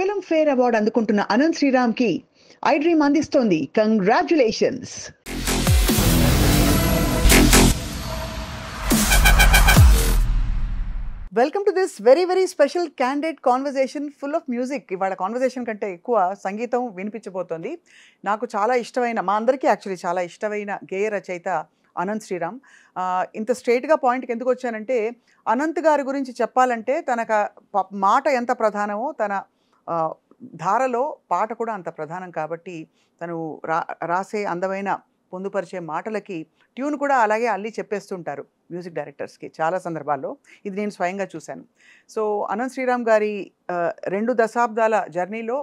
Film fair award అందుకుంటున్న అనంత్ శ్రీరామ్ కి iDream అందిస్తోంది congratulations. Welcome to this very very special candidate conversation full of music. ఇవాళ conversation కంటే ఎక్కువ సంగీతం వినిపించబోతోంది. నాకు చాలా ఇష్టమైన, మా అందరికీ యాక్చువల్లీ చాలా ఇష్టమైన గేయ రచయిత అనంత్ శ్రీరామ్. ఇంత స్ట్రైట్గా పాయింట్కి ఎందుకు వచ్చానంటే, అనంత్ గారి గురించి చెప్పాలంటే తనకు మాట ఎంత ప్రధానమో తన ధారలో పాట కూడా అంత ప్రధానం. కాబట్టి తను రాసే అందమైన పొందుపరిచే మాటలకి ట్యూన్ కూడా అలాగే అల్లి చెప్పేస్తుంటారు మ్యూజిక్ డైరెక్టర్స్కి చాలా సందర్భాల్లో. ఇది నేను స్వయంగా చూశాను. సో అనంత్ శ్రీరామ్ గారి 2 దశాబ్దాల జర్నీలో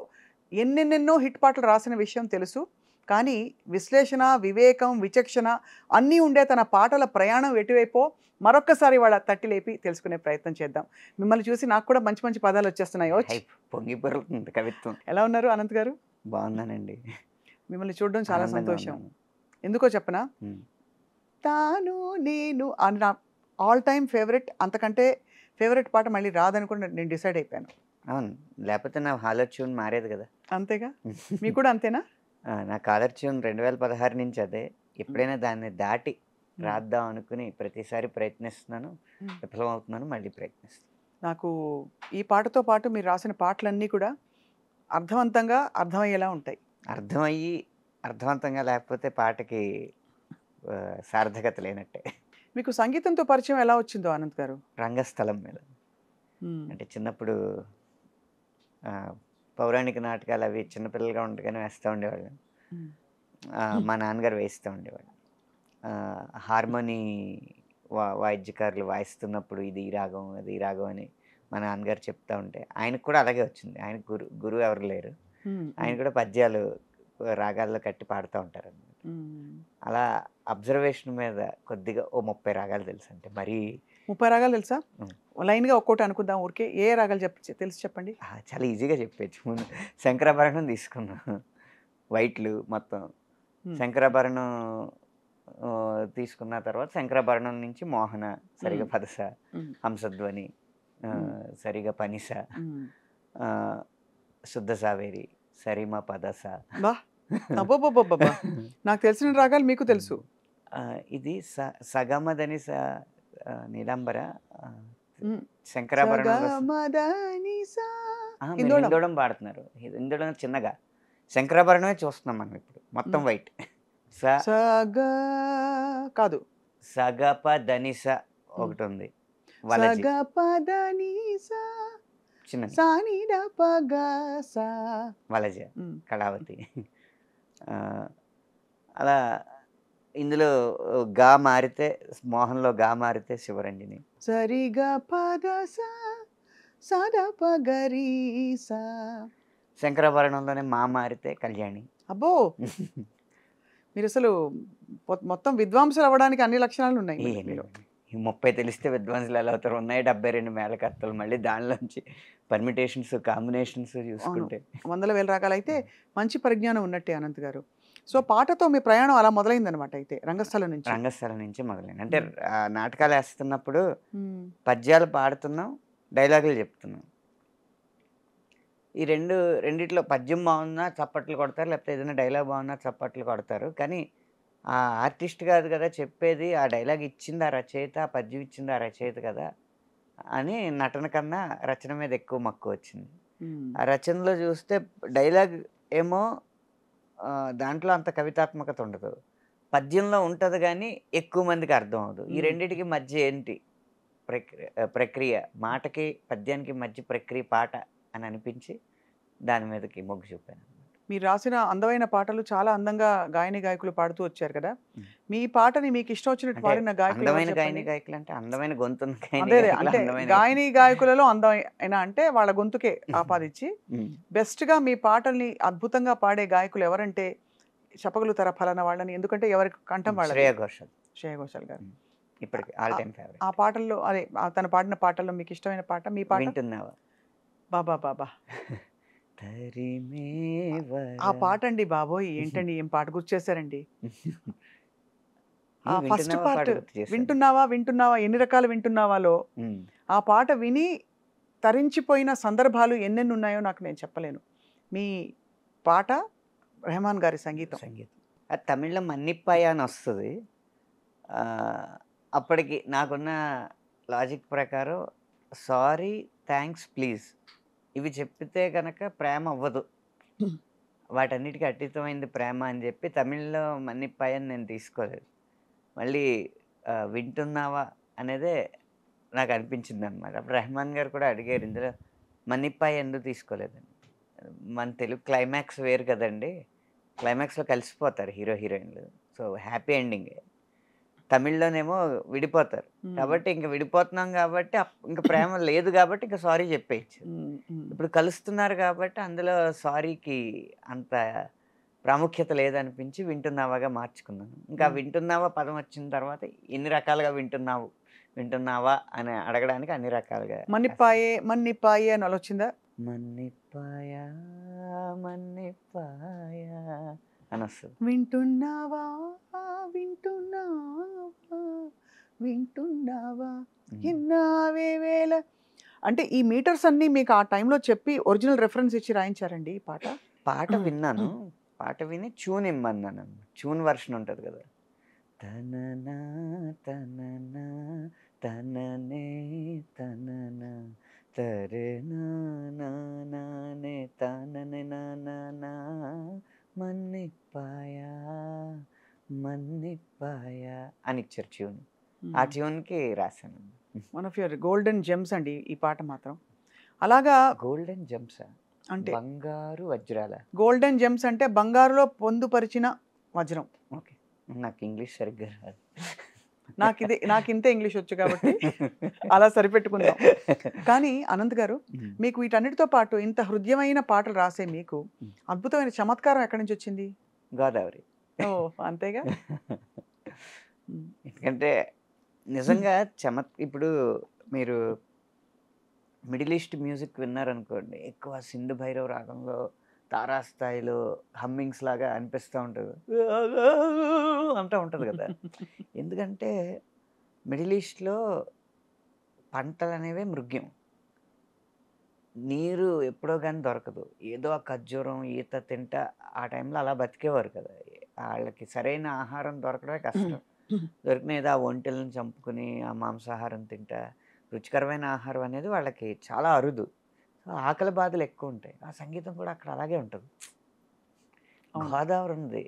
ఎన్నెన్నెన్నో హిట్ పాటలు రాసిన విషయం తెలుసు. కానీ విశ్లేషణ, వివేకం, విచక్షణ అన్నీ ఉండే తన పాటల ప్రయాణం ఎటువైపో మరొక్కసారి వాళ్ళ తట్టి లేపి తెలుసుకునే ప్రయత్నం చేద్దాం. మిమ్మల్ని చూసి నాకు కూడా మంచి మంచి పదాలు వచ్చేస్తున్నాయి. పొంగిపోతుంది కవిత్వం. ఎలా ఉన్నారు అనంత్ గారు? బాగున్నానండి. మిమ్మల్ని చూడడం చాలా సంతోషం. ఎందుకో చెప్పనా, తాను నేను అని నా ఆల్ టైమ్ ఫేవరెట్, అంతకంటే ఫేవరెట్ పాట మళ్ళీ రాదనుకుంటే నేను డిసైడ్ అయిపోయాను. అవును, లేకపోతే నా హాలర్ ట్యూన్ మారేది కదా. అంతేగా, మీకు కూడా అంతేనా? నా కాలర్ ట్యూన్ 2016 నుంచి అదే. ఎప్పుడైనా దాన్ని దాటి రాద్దాం అనుకుని ప్రతిసారి ప్రయత్నిస్తున్నాను, విఫలమవుతున్నాను, మళ్ళీ ప్రయత్నిస్తున్నాను. నాకు ఈ పాటతో పాటు మీరు రాసిన పాటలన్నీ కూడా అర్థవంతంగా అర్థమయ్యేలా ఉంటాయి. అర్థవంతంగా లేకపోతే పాటకి సార్థకత లేనట్టే. మీకు సంగీతంతో పరిచయం ఎలా వచ్చిందో అనంత్ గారు? రంగస్థలం మీద. అంటే చిన్నప్పుడు పౌరాణిక నాటకాలు అవి చిన్నపిల్లలుగా ఉండగానే వేస్తూ ఉండేవాళ్ళు. మా నాన్నగారు వేస్తూ ఉండేవాళ్ళు. హార్మోనీ వాయిద్యకారులు వాయిస్తున్నప్పుడు ఇది ఈ రాగం, అది ఈ రాగం అని మా నాన్నగారు చెప్తా ఉంటే ఆయనకు కూడా అలాగే వచ్చింది. ఆయన గురువు ఎవరు లేరు, ఆయన కూడా పద్యాలు రాగాల్లో కట్టి పాడుతూ ఉంటారు అన్నమాట. అలా అబ్జర్వేషన్ మీద కొద్దిగా 30 రాగాలు తెలుసు. అంటే మరి 30 రాగాలు తెలుసా? లైన్గా ఒక్కోటి అనుకుందాం ఊరికే. ఏ రాగాలు తెలుసు చెప్పండి. చాలా ఈజీగా చెప్పచ్చు. ముందు శంకరాభరణం తీసుకున్నాం, వైట్లు మొత్తం. శంకరాభరణం తీసుకున్న తర్వాత శంకరాభరణం నుంచి మోహన, సరిగా పదస, హంసధ్వని, సరిగా పనిస, శుద్ధ సావేరి, సరిమ పదస. అబ్బబ్బబ్బబ్బా, నాకు తెలిసిన రాగాలు మీకు తెలుసు. ఇది సగమదని నీలాంబర, శంకరాభరణం ఇందోడం పాడుతున్నారు. ఇందోడం చిన్నగా, శంకరాభరణమే చూస్తున్నాం మనం ఇప్పుడు మొత్తం వైట్. కాదు, సగప ధనిస ఒకటి ఉంది, వలజ, కళావతి. అలా ఇందులో గా మారితే మోహన్లో గా మారితే శివరంజని, సరిగా పదస సదపగరీసా. శంకరాభరణంలోనే మా మారితే కళ్యాణి. అబ్బో, మీరు అసలు మొత్తం విద్వాంసులు అవ్వడానికి అన్ని లక్షణాలు ఉన్నాయి. 30 తెలిస్తే విద్వాంసులు ఎలా అవుతారు? ఉన్నాయి 72 మేళకర్తలు, మళ్ళీ దానిలోంచి పర్మిటేషన్స్, కాంబినేషన్స్ చూసుకుంటే 100,000 రకాలు. అయితే మంచి పరిజ్ఞానం ఉన్నట్టే అనంత్ గారు. సో పాటతో మీ ప్రయాణం అలా మొదలైందనమాట. అయితే రంగస్థలం నుంచి మొదలైంది. అంటే నాటకాలు వేస్తున్నప్పుడు పద్యాలు పాడుతున్నాం, డైలాగులు చెప్తున్నాం. ఈ రెండిట్లో పద్యం బాగున్నా చప్పట్లు కొడతారు, లేకపోతే ఏదైనా డైలాగ్ బాగున్నా చప్పట్లు కొడతారు. కానీ ఆ ఆర్టిస్ట్ కాదు కదా చెప్పేది, ఆ డైలాగ్ ఇచ్చింది ఆ రచయిత, ఆ పద్యం ఇచ్చింది ఆ రచయిత కదా అని నటన కన్నా రచన మీద ఎక్కువ మక్కువ వచ్చింది. ఆ రచనలో చూస్తే డైలాగ్ ఏమో దాంట్లో అంత కవితాత్మకత ఉండదు, పద్యంలో ఉంటుంది కానీ ఎక్కువ మందికి అర్థం అవ్వదు. ఈ రెండింటికి మధ్య ఏంటి ప్రక్రియ, మాటకి పద్యానికి మధ్య ప్రక్రియ పాట అని అనిపించి దాని మీదకి మొగ్గు చూపాను. మీరు రాసిన అందమైన పాటలు చాలా అందంగా గాయని గాయకులు పాడుతూ వచ్చారు కదా. మీ పాటని మీకు ఇష్టం వచ్చినట్టు పాడిన అందమైన గాయని గాయకులు అంటే అందమైన గొంతు, అంటే గాయని గాయకులలో అందమైన అంటే వాళ్ళ గొంతుకే ఆపాదించి బెస్ట్గా మీ పాటల్ని అద్భుతంగా పాడే గాయకులు ఎవరంటే చెప్పగలుగుతారా ఫలానా వాళ్ళని? ఎందుకంటే ఎవరి కంఠం వాళ్ళ. శ్రేయ ఘోషాల్ గారు ఇప్పటికి ఆల్ టైమ్ ఫేవరెట్. ఆ పాటల్లో అదే తను పాడిన పాటల్లో మీకు ఇష్టమైన పాట, మీ పాట వింటున్నావా? బాబా బాబా, ఆ పాట అండి బాబోయ్, ఏంటండి ఏం పాట గుర్తు చేశారండి. ఆ ఫస్ట్ పార్ట్ వింటున్నావా ఎన్ని రకాల వింటున్నావాలో ఆ పాట విని తరించిపోయిన సందర్భాలు ఎన్నెన్ని ఉన్నాయో నాకు నేను చెప్పలేను. మీ పాట, రెహమాన్ గారి సంగీతం. సంగీతం అది తమిళ్లో మన్నిప్పాయ అని వస్తుంది. అప్పటికి నాకున్న లాజిక్ ప్రకారం సారీ, థ్యాంక్స్, ప్లీజ్ ఇవి చెప్పితే కనుక ప్రేమ అవ్వదు, వాటన్నిటికీ అతీతమైంది ప్రేమ అని చెప్పి తమిళ్లో మన్నిప్పాయ అని నేను తీసుకోలేదు. మళ్ళీ వింటున్నావా అనేదే నాకు అనిపించింది అనమాట. అప్పుడు రెహమాన్ గారు కూడా అడిగారు, ఇందులో మన్నిప్పాయ ఎందుకు తీసుకోలేదని. మన తెలుగు క్లైమాక్స్ వేరు కదండి, క్లైమాక్స్లో కలిసిపోతారు హీరో హీరోయిన్లు, సో హ్యాపీ ఎండింగ్. తమిళ్లోనేమో విడిపోతారు కాబట్టి ఇంక విడిపోతున్నాం కాబట్టి ఇంకా ప్రేమ లేదు కాబట్టి ఇంకా సారీ చెప్పేయచ్చు. ఇప్పుడు కలుస్తున్నారు కాబట్టి అందులో సారీకి అంత ప్రాముఖ్యత లేదనిపించి వింటున్నావాగా మార్చుకున్నాను. ఇంకా వింటున్నావా పదం వచ్చిన తర్వాత ఎన్ని రకాలుగా వింటున్నావా అని అడగడానికి అన్ని రకాలుగా మన్నిప్పాయే మన్నిప్పాయే అని వచ్చిందా? మన్నిప్పాయా మన్నిప్పాయా అని వస్తుంది. వింటున్నావా వింటున్నావా వింటున్నావా విన్నావే వేళ అంటే ఈ మీటర్స్ అన్ని మీకు ఆ టైంలో చెప్పి ఒరిజినల్ రెఫరెన్స్ ఇచ్చి రాయించారండి ఈ పాట? పాట విన్నాను, పాట విని ట్యూన్ ఇమ్మన్నాను. ట్యూన్ వర్షన్ ఉంటుంది కదా, తననా తననా తననే తననా తరే నానే తననే నానా మన్నిప్పాయా మన్నిప్పాయా అని ఇచ్చారు ట్యూన్. ఆ ట్యూన్కి రాశాను. One of your golden gems అండి ఈ పాట మాత్రం. అలాగా గోల్డెన్ జెమ్స్ అంటే బంగారు వజ్రాల. గోల్డెన్ జెమ్స్ అంటే బంగారులో పొందుపరిచిన వజ్రం. ఓకే, నాకు ఇంగ్లీష్ సరిగ్గా రాదు. నాకు ఇంతే ఇంగ్లీష్ వచ్చు కాబట్టి అలా సరిపెట్టుకుందాం. కానీ అనంత్ గారు, మీకు వీటన్నిటితో పాటు ఇంత హృదయమైన పాటలు రాసే మీకు అద్భుతమైన చమత్కారం ఎక్కడి నుంచి వచ్చింది? గోదావరి. ఓ అంతేగా. ఎందుకంటే నిజంగా ఇప్పుడు మీరు మిడిల్ ఈస్ట్ మ్యూజిక్ విన్నారనుకోండి, ఎక్కువ సింధు భైరవ రాగంలో తారాస్థాయిలో హమ్మింగ్స్ లాగా అనిపిస్తూ ఉంటుంది, అంటూ ఉంటుంది కదా. ఎందుకంటే మిడిల్ ఈస్ట్లో పంటలు అనేవి మృగ్యం, నీరు ఎప్పుడో కానీ దొరకదు, ఏదో ఆ ఖర్జూరం ఈత తింటా ఆ టైంలో అలా బతికేవారు కదా. వాళ్ళకి సరైన ఆహారం దొరకడమే కష్టం. దొరికిన ఏదో ఆ ఒంటెలను చంపుకుని ఆ మాంసాహారం తింటా రుచికరమైన ఆహారం అనేది వాళ్ళకి చాలా అరుదు. సో ఆకలి బాధలు ఎక్కువ ఉంటాయి. ఆ సంగీతం కూడా అక్కడ అలాగే ఉంటుంది. గోదావరి ఉంది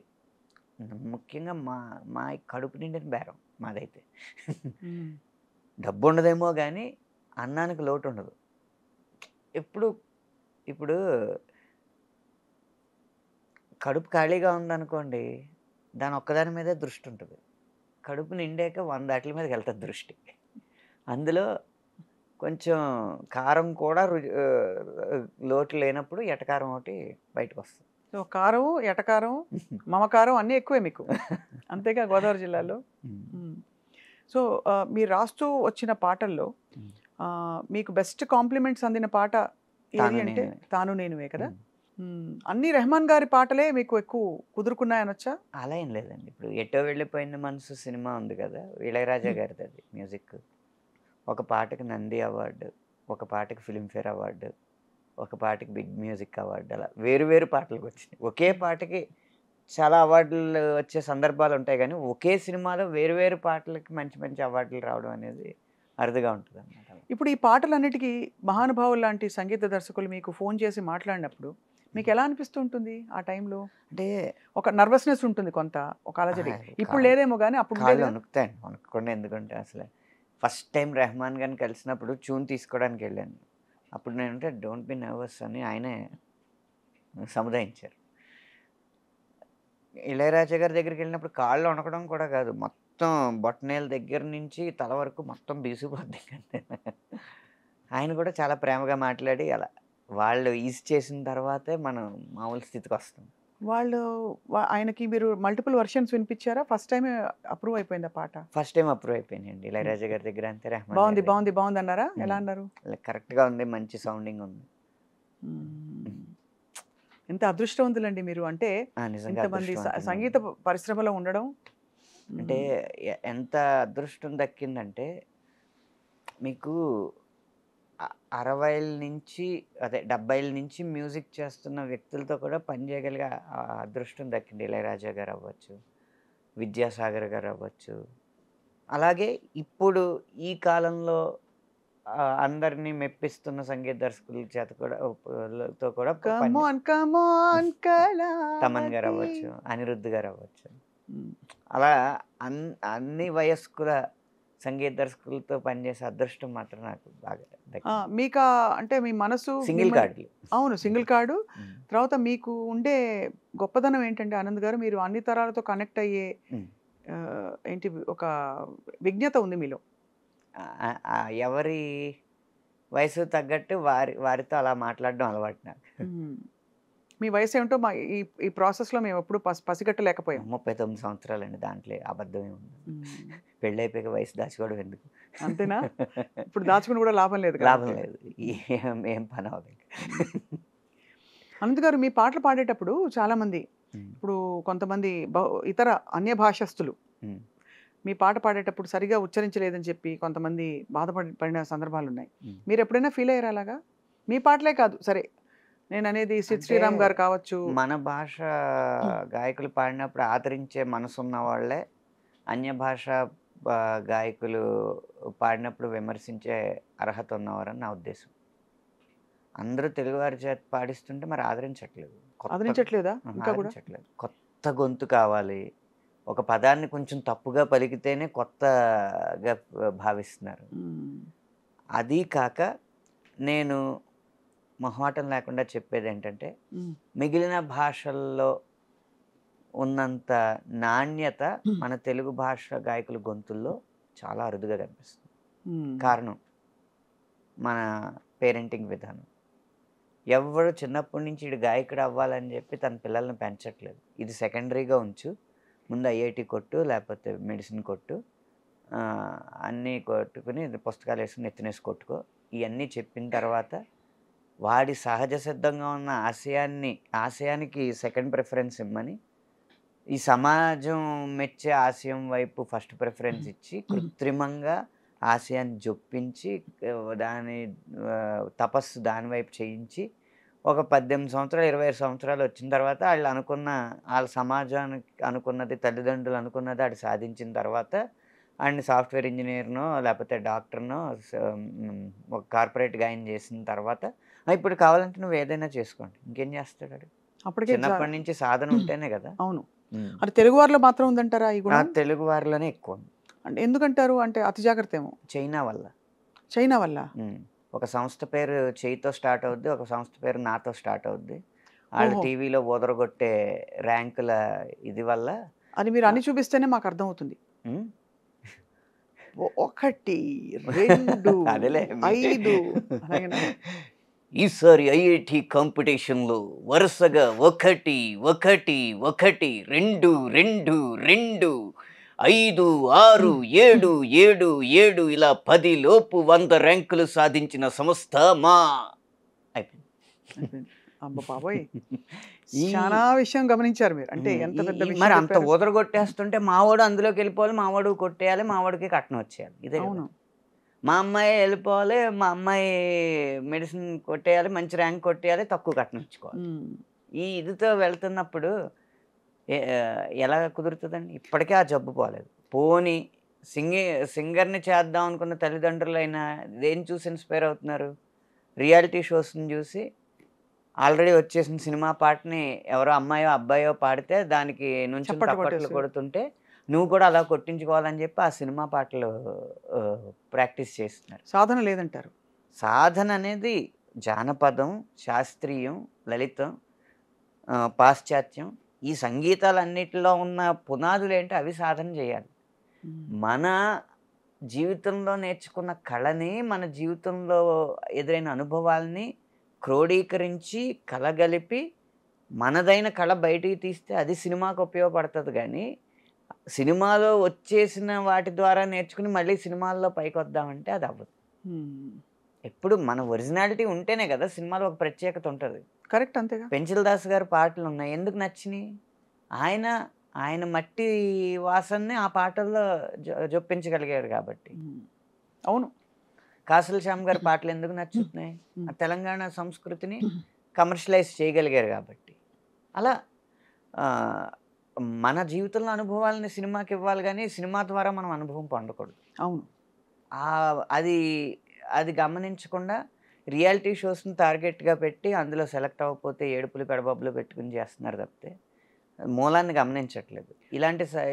ముఖ్యంగా మా కడుపు నిండిన బేరం మాదైతే. డబ్బు ఉండదేమో కానీ అన్నానికి లోటు ఉండదు. ఇప్పుడు కడుపు ఖాళీగా ఉందనుకోండి, దాని ఒక్కదాని మీదే దృష్టి ఉంటుంది. కడుపు నిండాక 100 వాటి మీదకి వెళ్తుంది దృష్టి. అందులో కొంచెం కారం కూడా లోటు లేనప్పుడు ఎటకారం ఒకటి బయటకు వస్తుంది. సో కారం, ఎటకారం, మమకారం అన్నీ ఎక్కువే మీకు, అంతేగా గోదావరి జిల్లాలో. సో మీరు రాస్తూ వచ్చిన పాటల్లో మీకు బెస్ట్ కాంప్లిమెంట్స్ అందిన పాట ఏది అంటే తాను నేనువే కదా. అన్ని రెహమాన్ గారి పాటలే మీకు ఎక్కువ కుదురుకున్నాయనొచ్చా? అలా ఏం లేదండి. ఇప్పుడు ఎటో వెళ్ళిపోయిన మనసు సినిమా ఉంది కదా, ఇళయరాజా గారిది. అది మ్యూజిక్ ఒక పాటకి నంది అవార్డు, ఒక పాటకి ఫిల్మ్ఫేర్ అవార్డు, ఒక పాటకి బిగ్ మ్యూజిక్ అవార్డు, అలా వేరు పాటలకు వచ్చినాయి. ఒకే పాటకి చాలా అవార్డులు వచ్చే సందర్భాలు ఉంటాయి కానీ ఒకే సినిమాలో వేరు పాటలకి మంచి మంచి అవార్డులు రావడం అనేది అరుదుగా ఉంటుంది అన్నమాట. ఇప్పుడు ఈ పాటలన్నిటికీ మహానుభావులు లాంటి సంగీత దర్శకులు మీకు ఫోన్ చేసి మాట్లాడినప్పుడు మీకు ఎలా అనిపిస్తూ ఉంటుంది ఆ టైంలో? అంటే ఒక నర్వస్నెస్ ఉంటుంది, కొంత ఒక అలజడి. ఇప్పుడు లేదేమో కానీ అప్పుడు వణుకుతాను. వణుకుకుండా ఎందుకంటే అసలు ఫస్ట్ టైం రెహమాన్ గారిని కలిసినప్పుడు ట్యూన్ తీసుకోవడానికి వెళ్ళాను. అప్పుడు నేనంటే డోంట్ బి నర్వస్ అని ఆయనే సముదాయించారు. ఇళయరాజా గారి దగ్గరికి వెళ్ళినప్పుడు కాళ్ళు వణకడం కూడా కాదు, మొత్తం బొట్టనేల దగ్గర నుంచి తల వరకు మొత్తం బీసిపోద్ది. ఆయన కూడా చాలా ప్రేమగా మాట్లాడి అలా వాళ్ళు ఈజ్ చేసిన తర్వాతే మనం మామూలు స్థితికి వస్తాం. ఆయనకి మీరు మల్టిపుల్ వర్షన్స్ వినిపించారా? ఫస్ట్ టైం అప్రూవ్ అయిపోయింది ఆ పాట? ఫస్ట్ టైం అప్రూవ్ అయిపోయిందండి ఇళయరాజా గారి దగ్గర. అంతే. రెహమాన్ బాగుంది బాగుంది బాగుంది అన్నారా? ఎలా అన్నారు? కరెక్ట్గా ఉంది, మంచి సౌండింగ్ ఉంది. ఎంత అదృష్టవంతులండి మీరు, అంటే ఇంతమంది సంగీత పరిశ్రమలో ఉండడం. అంటే ఎంత అదృష్టం దక్కిందంటే మీకు 60ల నుంచి అదే 70ల నుంచి మ్యూజిక్ చేస్తున్న వ్యక్తులతో కూడా పనిచేయగలిగే అదృష్టం దక్కింది. ఇళయరాజా గారు అవ్వచ్చు, విద్యాసాగర్ గారు అవ్వచ్చు. అలాగే ఇప్పుడు ఈ కాలంలో అందరినీ మెప్పిస్తున్న సంగీత దర్శకుల చేత కూడా తో కూడా కమాన్ కమాన్ తమన్ గారు కళావతి. అవ్వచ్చు, అనిరుద్ధ్ గారు అవ్వచ్చు. అలా అన్ని వయస్కుల సంగీత దర్శకులతో పనిచేసే అదృష్టం మాత్రం నాకు బాగా దక్కింది. మీకు అంటే మీ మనసు సింగిల్ కార్డులు. అవును, సింగిల్ కార్డు. తర్వాత మీకు ఉండే గొప్పదనం ఏంటంటే ఆనంద్ గారు, మీరు అన్ని తరాలతో కనెక్ట్ అయ్యే ఏంటి ఒక విజ్ఞత ఉంది మీలో. ఎవరి వయసు తగ్గట్టు వారితో అలా మాట్లాడడం అలవాటు నాకు. మీ వయసు ఏమిటో మా ఈ ప్రాసెస్లో మేము ఎప్పుడు పసిగట్టలేకపోయాం. 39 సంవత్సరాలండి, దాంట్లో అబద్ధమే ఉంది. పెళ్ళి అయిపోయాక వయసు దాచుకోవడం ఎందుకు? అంతేనా? ఇప్పుడు దాచుకుని కూడా లాభం లేదు. లాభం లేదు, ఏం పని అవ్వదు. అనంత్ గారు, మీ పాటలు పాడేటప్పుడు చాలామంది, ఇప్పుడు కొంతమంది ఇతర అన్య భాషస్థులు మీ పాట పాడేటప్పుడు సరిగా ఉచ్చరించలేదని చెప్పి కొంతమంది బాధపడిన సందర్భాలు ఉన్నాయి. మీరు ఎప్పుడైనా ఫీల్ అయ్యారు అలాగా? మీ పాటలే కాదు, సరే నేను అనేది సిద్ శ్రీరామ్ గారు కావచ్చు. మన భాష గాయకులు పాడినప్పుడు ఆదరించే మనసున్న వాళ్ళే అన్య భాష గాయకులు పాడినప్పుడు విమర్శించే అర్హత ఉన్నవారని నా ఉద్దేశం. అందరూ తెలుగువారి చేత పాడిస్తుంటే మరి ఆదరించట్లేదా? ఇంకా కూడా కొత్త గొంతు కావాలి. ఒక పదాన్ని కొంచెం తప్పుగా పలికితేనే కొత్తగా భావిస్తున్నారు. అది కాక నేను మొహమాటం లేకుండా చెప్పేది ఏంటంటే, మిగిలిన భాషల్లో ఉన్నంత నాణ్యత మన తెలుగు భాష గాయకుల గొంతుల్లో చాలా అరుదుగా కనిపిస్తుంది. కారణం మన పేరెంటింగ్ విధానం. ఎవరు చిన్నప్పటి నుంచి ఇడు గాయకుడు అవ్వాలని చెప్పి తన పిల్లల్ని పెంచట్లేదు. ఇది సెకండరీగా ఉంచు, ముందు ఐఐటి కొట్టు, లేకపోతే మెడిసిన్ కొట్టు, అన్నీ కొట్టుకుని పుస్తకాలు వేసుకుని ఎత్తినేసి కొట్టుకో, ఇవన్నీ చెప్పిన తర్వాత వాడి సహజ సిద్ధంగా ఉన్న ఆశయానికి సెకండ్ ప్రిఫరెన్స్ ఇమ్మని, ఈ సమాజం మెచ్చే ఆశయం వైపు ఫస్ట్ ప్రిఫరెన్స్ ఇచ్చి కృత్రిమంగా ఆశయాన్ని జొప్పించి దాని తపస్సు దాని వైపు చేయించి ఒక 18 సంవత్సరాలు 25 సంవత్సరాలు వచ్చిన తర్వాత వాళ్ళ సమాజానికి అనుకున్నది, తల్లిదండ్రులు అనుకున్నది ఆడు సాధించిన తర్వాత అండ్ సాఫ్ట్వేర్ ఇంజనీర్నో లేకపోతే డాక్టర్నో ఒక కార్పొరేట్ గాయన చేసిన తర్వాత ఇప్పుడు కావాలంటే నువ్వు ఏదైనా చేసుకోండి, ఇంకేం చేస్తాడు వాడు? అప్పటికే చిన్నప్పటి నుంచి సాధన ఉంటేనే కదా. అవును. అంటే తెలుగు వారిలో మాత్రం ఉందంటారా ఈ గుణం? తెలుగు వారిలోనే ఎక్కువ. అంటే ఎందుకంటారు? అంటే అతి జాగ్రత్త ఏమో. చైనా వల్ల. ఒక సంస్థ పేరు చేయితో స్టార్ట్ అవుద్ది, ఒక సంస్థ పేరు నాతో స్టార్ట్ అవుద్ది. వాళ్ళు టీవీలో ఓదరగొట్టే ర్యాంకుల ఇది వల్ల అది మీరు అన్ని చూపిస్తేనే మాకు అర్థమవుతుంది. 1 2 5 ఈసారి ఐఐటి కాంపిటీషన్లో వరుసగా 1 1 1 2 2 2 5 6 7 7 7 ఇలా 10 లోపు 100 ర్యాంకులు సాధించిన సంస్థ మా అయిపోయింది. అబ్బా బాబోయ్, చాలా విషయం గమనించారు మీరు. అంటే ఎంత పెద్ద విషయం. మరి అంత ఓదరగొట్టేస్తుంటే మావాడు అందులోకి వెళ్ళిపోవాలి, మావాడు కొట్టేయాలి, మావాడికి కట్నం వచ్చేయాలి. ఇదే అవును. మా అమ్మాయి వెళ్ళిపోవాలి, మా అమ్మాయి మెడిసిన్ కొట్టేయాలి, మంచి ర్యాంక్ కొట్టేయాలి, తక్కువ కట్నం ఇచ్చుకోవాలి. ఈ ఇదితో వెళ్తున్నప్పుడు ఎలా కుదురుతుందండి? ఇప్పటికే ఆ జబ్బు పోలేదు. పోనీ సింగర్ని చేద్దాం అనుకున్న తల్లిదండ్రులైనా దేని చూసి ఇన్స్పైర్ అవుతున్నారు? రియాలిటీ షోస్ని చూసి ఆల్రెడీ వచ్చేసిన సినిమా పాటని ఎవరో అమ్మాయో అబ్బాయో పాడితే దానికి నుంచి చప్పట్లు కొడుతుంటే నువ్వు కూడా అలా కొట్టించుకోవాలని చెప్పి ఆ సినిమా పాటలు ప్రాక్టీస్ చేస్తున్నారు. సాధన లేదంటారు? సాధన అనేది జానపదం, శాస్త్రీయం, లలితం, పాశ్చాత్యం, ఈ సంగీతాలన్నిటిలో ఉన్న పునాదులు ఏంటి అవి సాధన చేయాలి. మన జీవితంలో నేర్చుకున్న కళని, మన జీవితంలో ఎదురైన అనుభవాల్ని క్రోడీకరించి కలగలిపి మనదైన కళ బయటికి తీస్తే అది సినిమాకు ఉపయోగపడుతుంది. కానీ సినిమాలో వచ్చేసిన వాటి ద్వారా నేర్చుకుని మళ్ళీ సినిమాల్లో పైకి వద్దామంటే అది అవ్వదు. ఎప్పుడు మన ఒరిజినాలిటీ ఉంటేనే కదా సినిమాలో ఒక ప్రత్యేకత ఉంటుంది. కరెక్ట్, అంతేగా. పెంచిల్ దాస్ గారి పాటలు ఉన్నాయి, ఎందుకు నచ్చినాయి? ఆయన మట్టి వాసనని ఆ పాటల్లో జొప్పించగలిగారు కాబట్టి. అవును. కాసుల శ్యామ్ గారి పాటలు ఎందుకు నచ్చుతున్నాయి? ఆ తెలంగాణ సంస్కృతిని కమర్షియలైజ్ చేయగలిగారు కాబట్టి. అలా మన జీవితంలో అనుభవాలని సినిమాకి ఇవ్వాలి గానీ, సినిమా ద్వారా మనం అనుభవం పొందకూడదు. అవును. అది అది గమనించకుండా రియాలిటీ షోస్‌ని టార్గెట్‌గా పెట్టి అందులో సెలెక్ట్ అవ్వకపోతే ఏడుపులు, పెడబొబ్బలు పెట్టుకొని చేస్తున్నారు తప్పితే, మూలాన్ని గమనించట్లేదు.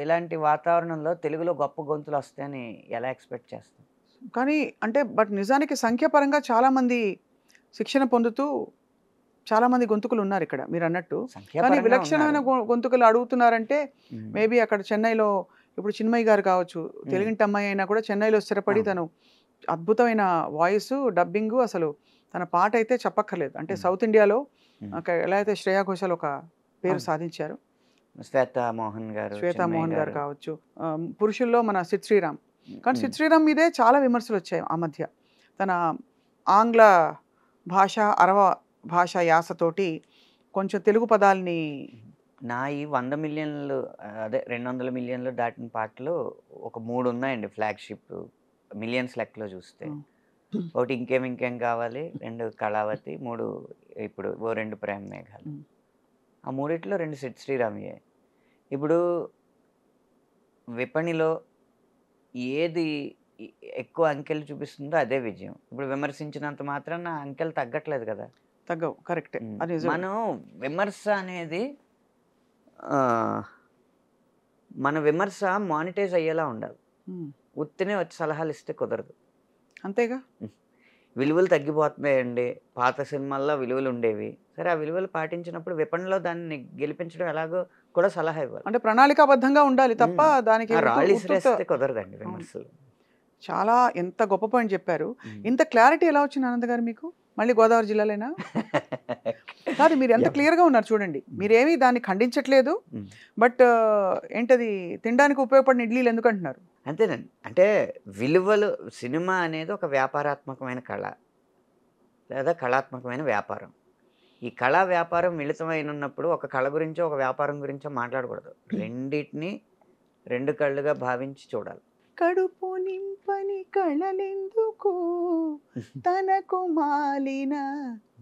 ఇలాంటి వాతావరణంలో తెలుగులో గొప్ప గొంతులొస్తాయని ఎలా ఎక్స్‌పెక్ట్ చేస్తాం? కానీ అంటే బట్ నిజానికి సంఖ్యాపరంగా చాలామంది శిక్షణ పొందుతూ చాలామంది గొంతుకులున్నారిక్కడ మీరన్నట్టు. కానీ సంఖ్యాపరంగా విలక్షణమైన ఉన్నారు. గొంతుకలు అడుగుతున్నారంటే హ్మ్. మేబీ అక్కడ చెన్నైలో ఇప్పుడు చిన్మయి గారు కావచ్చు, తెలుగింటి అమ్మాయి అయినా కూడా చెన్నైలో స్థిరపడి అవును. తను అద్భుతమైన వాయిసు, డబ్బింగు అసలు తన పాటైతే చెప్పక్కర్లేదు. అంటే సౌత్ ఇండియాలో హ్మ్. ఎలా అయితే శ్రేయా ఘోషాల్ ఒక పేరు అవును. సాధించారు. శ్వేతా మోహన్ గారు, శ్వేతా చిన్మయి మోహన్ గారు గారు. కావచ్చు. పురుషుల్లో మన సిద్ శ్రీరామ్. కానీ హ్మ్. సిద్ శ్రీరామ్ మీదే చాలా విమర్శలొచ్చాయి ఆ మధ్య. తన ఆంగ్ల భాష, అరవ భాష యాసతోటి కొంచెం తెలుగు పదాల్ని నాయి 100,000,000 అదే 200,000,000 దాటిన పాటలు ఒక 3 ఉన్నాయండి ఫ్లాగ్‌షిప్ మిలియన్స్ లెక్కలో చూస్తే. హ్మ్. ఒకటి 'ఇంకేం ఇంకేం కావాలి', 2 కళావతి, 3 ఇప్పుడు 'ఓ 2 ప్రేమ మేఘాలు'. హ్మ్. ఆ మూడిట్లో 2 సిద్ శ్రీరామ్‌యే. ఇప్పుడు విపణిలో ఏది ఎ ఎక్కువ అంకెలు చూపిస్తుందో అదే విజయం. ఇప్పుడు విమర్శించినంత మాత్రాన అంకెలు తగ్గట్లేదు కదా! తగ్గవు. కరెక్టే. అది నిజమే. మనం విమర్శ అనేది ఆహ్, మన విమర్శ మానిటైజ్ అయ్యేలా ఉండాలి. హ్మ్. ఉత్తినే వచ్చి సలహాలిస్తే కుదరదు. అంతేగా. హ్మ్. విలువలు తగ్గిపోతున్నాయండి. పాత సినిమాల్లో విలువలుండేవి. సరే ఆ విలువలు పాటించినప్పుడు విపణిలో దాన్ని గెలిపించడం ఎలాగో కూడా సలహా ఇవ్వాలి. అంటే ప్రణాళికాబద్ధంగా ఉండాలి తప్ప హ్మ్. దానికి ఆ రాళ్ళు ఉత్తుత్త ఇసిరేస్తే కుదరదండి అవును. విమర్శలు. చాలా ఎంత గొప్ప పాయింట్ చెప్పారు. హ్మ్. ఇంత క్లారిటీ ఎలా వచ్చింది ఆనంద్ గారు మీకు? మళ్ళీ గోదావరి జిల్లాలేనా? కాదు మీరు ఎంత ఎవ్ క్లియర్‌గా ఉన్నారు చూడండి. హ్మ్. మీరేమి దాన్ని ఖండించట్లేదు. హ్మ్. బట్ ఏంటది తినడానికి ఉపయోగపడిన ఇడ్లీలు ఎందుకంటున్నారు? అంతేనండి. అంటే విలువలు సినిమా అనేది ఒక వ్యాపారాత్మకమైన కళ. లేదా కళాత్మకమైన వ్యాపారం. ఈ కళా వ్యాపారం మిళితమైనున్నప్పుడు ఒక కళ గురించో, ఒక వ్యాపారం గురించో మాట్లాడకూడదు. రెండిటిని 2 కళ్ళుగా భావించి చూడాలి. కడుపు నింపని కళలెందుకు తనకు మాలిన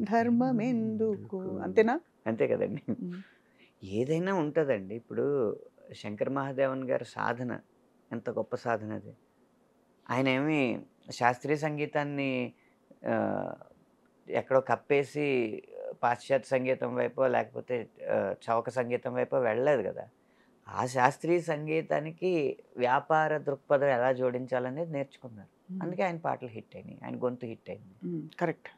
ధర్మమెందుకు అంతేనా? అంతే కదండీ. హ్మ్. ఏదైనా ఉంటదండి. ఇప్పుడు 'శంకర్ మహాదేవన్' గారి సాధన ఎంత గొప్ప సాధన అది. ఆయనేమి శాస్త్రీయ సంగీతాన్ని ఆహ్, ఎక్కడో కప్పేసి పాశ్చాత్య సంగీతం వైపో, లేకపోతే చౌక సంగీతం వైపో వెళ్ళలేదు గదా! ఆ శాస్త్రీయ సంగీతానికి వ్యాపార దృక్పథం ఎలా జోడించాలనేది నేర్చుకున్నారు. హ్మ్. అందుకే ఆయన పాటలు హిట్ అయినాయి. ఆయన గొంతు హిట్ అయింది. కరెక్ట్.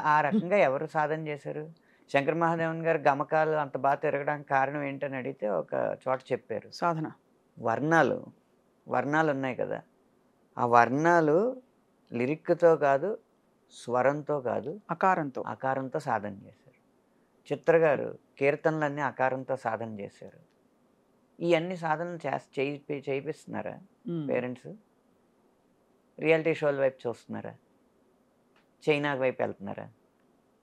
ఆ రకంగా ఎవరు సాధన చేశారు? శంకర్ మహాదేవన్ గారు గమకాలు అంత తిరగడానికి కారణం ఏంటని అడిగితే ఒక చోట చెప్పారు. సాధన. వర్ణాలు, వర్ణాలున్నాయి కదా! ఆ వర్ణాలు లిరిక్‌తో కాదు, స్వరంతో కాదు, అకారంతో. ఆకారంతో సాధన చేశారు. చిత్ర గారు కీర్తనలన్నీ ఆకారంతో సాధన చేశారు. ఇయన్నీ సాధనలు చేపిస్తున్నారా హ్మ్. పేరెంట్స్? రియాలిటీ షోల వైపు చూస్తున్నారా? చైనా వైపు వెళ్తున్నారా?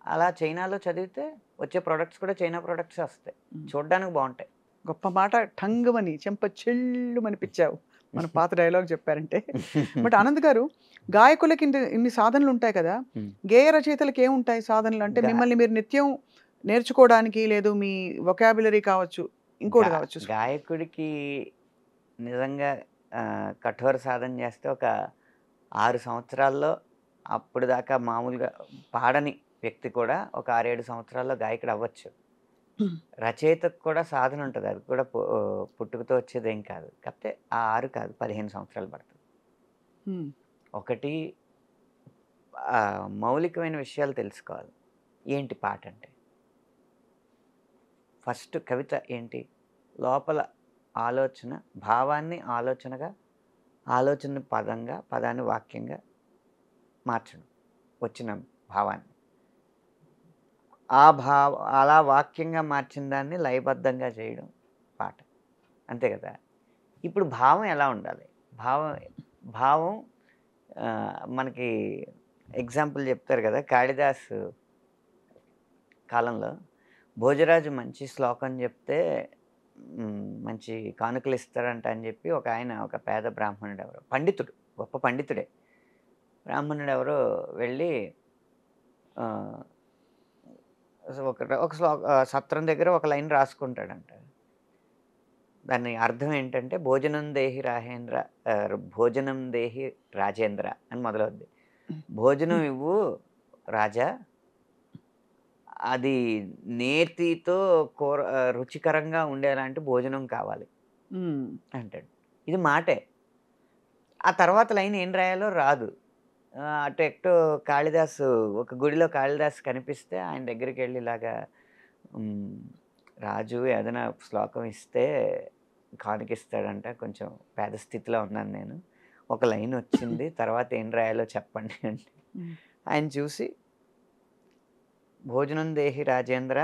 అలా చైనాలో చదివితే వచ్చే ప్రొడక్ట్స్ కూడా చైనా ప్రొడక్ట్సే వస్తాయి. హ్మ్. చూడ్డానికి బావుంటాయి. గొప్ప మాట ఠంగుమని చెంప చెల్లుమనిపిచ్చావు. మన పాత డైలాగ్ చెప్పారంటే. బట్ ఆనంద్ గారు గాయకులకి ఇన్ని సాధనలు ఉంటాయి కదా! హ్మ్. గేయ రచయితలకి ఏముంటాయి సాధనలు? అంటే గా మిమ్మల్ని మీరు నిత్యం నేర్చుకోవడానికి లేదు మీ వొకాబులరీ కావచ్చు, గా ఇంకోటి కావచ్చు. గాయకుడికి నిజంగా కఠోర సాధన చేస్తే ఒక 6 సంవత్సరాల్లో అప్పటిదాకా మామూలుగా పాడని వ్యక్తి కూడా ఒక 6, 7 సంవత్సరాల్లో గాయకుడు అవ్వచ్చు. రచయితకు కూడా సాధన ఉంటది. అది కూడా పుట్టుకతో వచ్చేదేం కాదు. కాకపోతే ఆ 6 కాదు 15 సంవత్సరాలు పడతది. హ్మ్. ఒకటి మౌలికమైన విషయాలు తెలుసుకోవాలి. ఏంటి పాటంటే? ఫస్ట్ కవిత ఏంటి? లోపల ఆలోచన, భావాన్ని ఆలోచనగా, ఆలోచనని పదంగా, పదాన్ని వాక్యంగా మార్చడం. వచ్చిన భావాన్ని. అలా వాక్యంగా మార్చిన దాన్ని లయబద్ధంగా చేయడం పాట. అంతే కదా! ఇప్పుడు భావం ఎలా ఉండాలి? భావం భావం మనకి ఎగ్జాంపుల్ చెప్తారు కదా! కాళిదాసు కాలంలో భోజరాజు మంచి శ్లోకం చెప్తే మంచి కానుకలిస్తాడంట అని చెప్పి ఒకాయన ఒక పేద బ్రాహ్మణుడు ఎవరో పండితుడు, గొప్ప పండితుడే. బ్రాహ్మణుడు ఎవరో వెళ్ళి ఆ, ఒక సత్రం దగ్గర ఒక లైన్ రాసుకుంటాడంట. దాని అర్థం ఏంటంటే భోజనం దేహి రాహేంద్ర, భోజనం దేహి రాజేంద్ర అని మొదలవుద్ది. భోజనం ఇవ్వు రాజా, అది నేతితో రుచికరంగా ఉండేలాంటి భోజనం కావాలి అంటాడు. ఇది మాటే. ఆ తర్వాత లైన్ ఏం రాయాలో రాదు. అటు ఎటో కాళిదాసు, ఒక గుడిలో కాళిదాసు కనిపిస్తే ఆయన దగ్గరికి వెళ్ళి ఇలాగా రాజు ఏదైనా శ్లోకం ఇస్తే కానుకిస్తాడంట, కొంచెం పేద స్థితిలో ఉన్నాను నేను, ఒక లైన్ వచ్చింది, తర్వాత ఏం రాయాలో చెప్పండి అంటే ఆయన చూసి భోజనం దేహి రాజేంద్ర,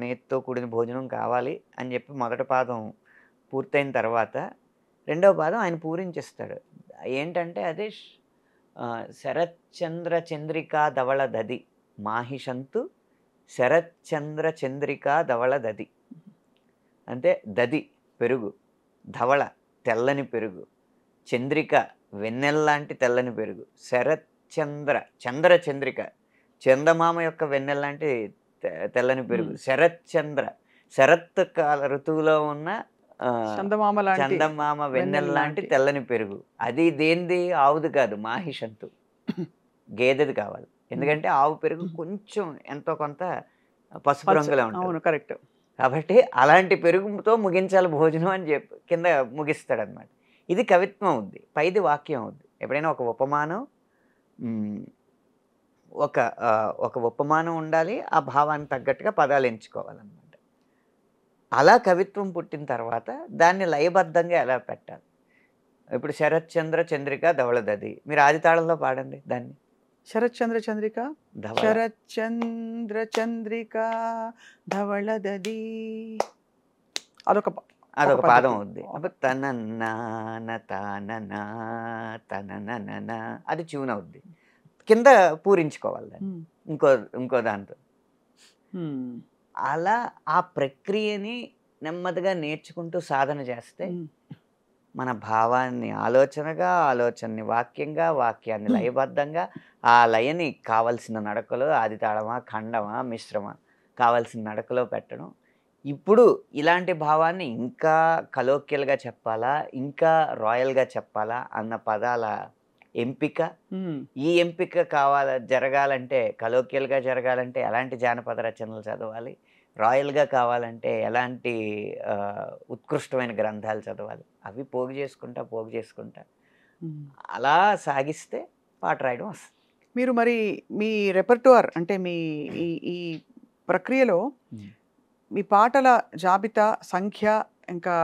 నేతితో కూడిన భోజనం కావాలి అని చెప్పి మొదటి పాదం పూర్తయిన తర్వాత రెండవ పాదం ఆయన పూరించేస్తాడు. ఏంటంటే అది శరత్చంద్ర చంద్రికా ధవళ దది మాహిషంతు శరత్చంద్ర చంద్రికా ధవళ దది అంటే దది పెరుగు, ధవళ తెల్లని పెరుగు, చంద్రిక వెన్నెల్లాంటి తెల్లని పెరుగు, శరత్చంద్ర చంద్ర చంద్రిక చందమామ యొక్క వెన్నెల్లాంటి తెల్లని పెరుగు, శరత్చంద్ర శరత్ కాల ఋతువులో ఉన్న చందమామ వెన్నెల్లాంటి తెల్లని పెరుగు. అది దేనిది? ఆవుది కాదు, మాహిషంతు గేదెది కావాలి. ఎందుకంటే ఆవు పెరుగు కొంచెం ఎంతో కొంత పసుపు రంగులో ఉంటుంది. కరెక్ట్. కాబట్టి అలాంటి పెరుగుతో ముగించాలి భోజనం అని చెప్పి కింద ముగిస్తాడు అనమాట. ఇది కవిత్వం అవుద్ది, పైది వాక్యం అవుద్ది. ఎప్పుడైనా ఒక ఉపమానం ఒక ఉపమానం ఉండాలి, ఆ భావానికి తగ్గట్టుగా పదాలు ఎంచుకోవాలన్నమాట. అలా కవిత్వం పుట్టిన తర్వాత దాన్ని లయబద్ధంగా ఎలా పెట్టాలి? ఇప్పుడు శరత్చంద్ర చంద్రిక ధవళదది, మీరు ఆది తాళంలో పాడండి దాన్ని. శరత్చంద్ర చంద్రిక, శరత్చంద్ర చంద్రిక ధవళదది, అదొక పాదం అవుద్ది. అప్పుడు తనన అది ట్యూన్ అవుద్ది. కింద పూరించుకోవాలి దాన్ని ఇంకో దాంతో. అలా ఆ ప్రక్రియని నెమ్మదిగా నేర్చుకుంటూ సాధన చేస్తే మన భావాన్ని ఆలోచనని వాక్యంగా, వాక్యాన్ని లయబద్ధంగా, ఆ లయని కావలసిన నడకలో, ఆది తాళమా ఖండమా మిశ్రమా కావలసిన నడకలో పెట్టడం. ఇప్పుడు ఇలాంటి భావాన్ని ఇంకా కలోక్యల్గా చెప్పాలా, ఇంకా రాయల్గా చెప్పాలా అన్న పదాల ఎంపిక, ఈ ఎంపిక జరగాలంటే, కలోక్యల్గా జరగాలంటే ఎలాంటి జానపద రచనలు చదవాలి, రాయల్గా కావాలంటే ఎలాంటి ఉత్కృష్టమైన గ్రంథాలు చదవాలి, అవి పోగు చేసుకుంటా అలా సాగిస్తే పాట రాయడం వస్తుంది. మీరు మరి మీ రెపర్టుఆర్ అంటే మీ ఈ ప్రక్రియలో మీ పాటల జాబితా, సంఖ్య, ఇంకా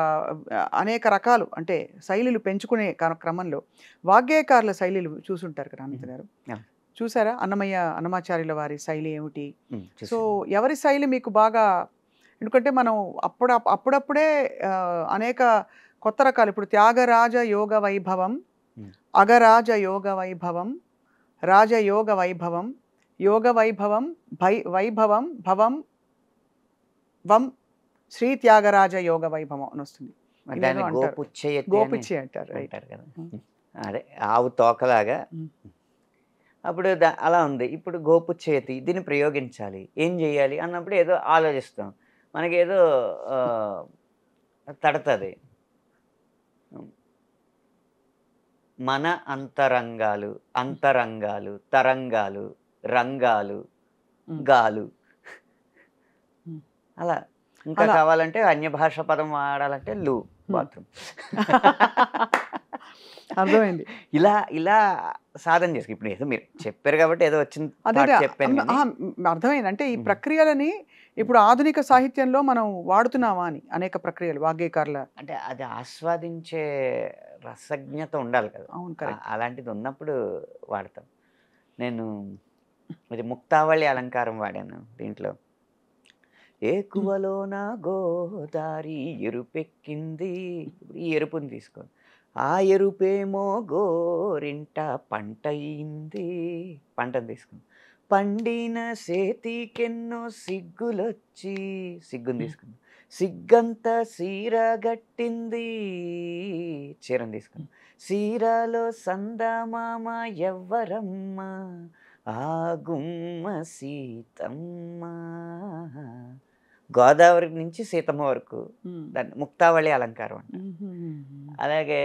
అనేక రకాలు అంటే శైలులు పెంచుకునే క్రమంలో వాగ్గేయకారుల శైలిలు చూసుంటారు కదా అనంత గారు, చూసారా? అన్నమాచార్యుల వారి శైలి ఏమిటి? సో ఎవరి శైలి మీకు బాగా? ఎందుకంటే మనం అప్పుడప్పుడే అనేక కొత్త రకాలు, ఇప్పుడు త్యాగరాజ యోగ వైభవం, అగరాజ యోగ వైభవం, రాజయోగ వైభవం, యోగ వైభవం, వైభవం భవం వం శ్రీ త్యాగరాజ యోగ వైభవం అని వస్తుంది. గోపుచ్చి అంటారు కదా, అదే ఆవు తోకలాగా. అప్పుడు అలా ఉంది. ఇప్పుడు గోపుచ్చేతి దీన్ని ప్రయోగించాలి, ఏం చేయాలి అన్నప్పుడు ఏదో ఆలోచిస్తాం, మనకేదో తడతది. మన అంతరంగాలు, తరంగాలు, రంగాలు, గాలు, అలా. ఇంకా కావాలంటే అన్య భాష పదం వాడాలంటే లు, బాత్రూమ్. అర్థమైంది. ఇలా సాధన చేసుకు. ఇప్పుడు ఏదో మీరు చెప్పారు కాబట్టి ఏదో వచ్చింది చెప్పాను. అర్థమైంది. అంటే ఈ ప్రక్రియలని ఇప్పుడు ఆధునిక సాహిత్యంలో మనం వాడుతున్నామా అని, అనేక ప్రక్రియలు వాగ్గేయకారుల, అంటే అది ఆస్వాదించే రసజ్ఞత ఉండాలి కదా. అవును, కరెక్ట్. అలాంటిది ఉన్నప్పుడు వాడతాం. నేను ఇది ముక్తావళి అలంకారం వాడాను దీంట్లో. ఏకువలోన గోదారి ఎరుపెక్కింది, ఈ ఎరుపుని తీసుకోండి, ఆ ఎరుపేమో గోరింట పంట అయింది, పంటను తీసుకోండి, పండిన సేతికెన్నో సిగ్గులొచ్చి సిగ్గుని తీసుకున్నాం సిగ్గంతా సీర గట్టింది చీరని తీసుకున్నాం సీరలో సందమామ ఎవ్వరమ్మ ఆ గుమ్మ సీతమ్మ గోదావరి నుంచి సీతమ్మ వరకు దాన్ని ముక్తావళి అలంకారం అంట అలాగే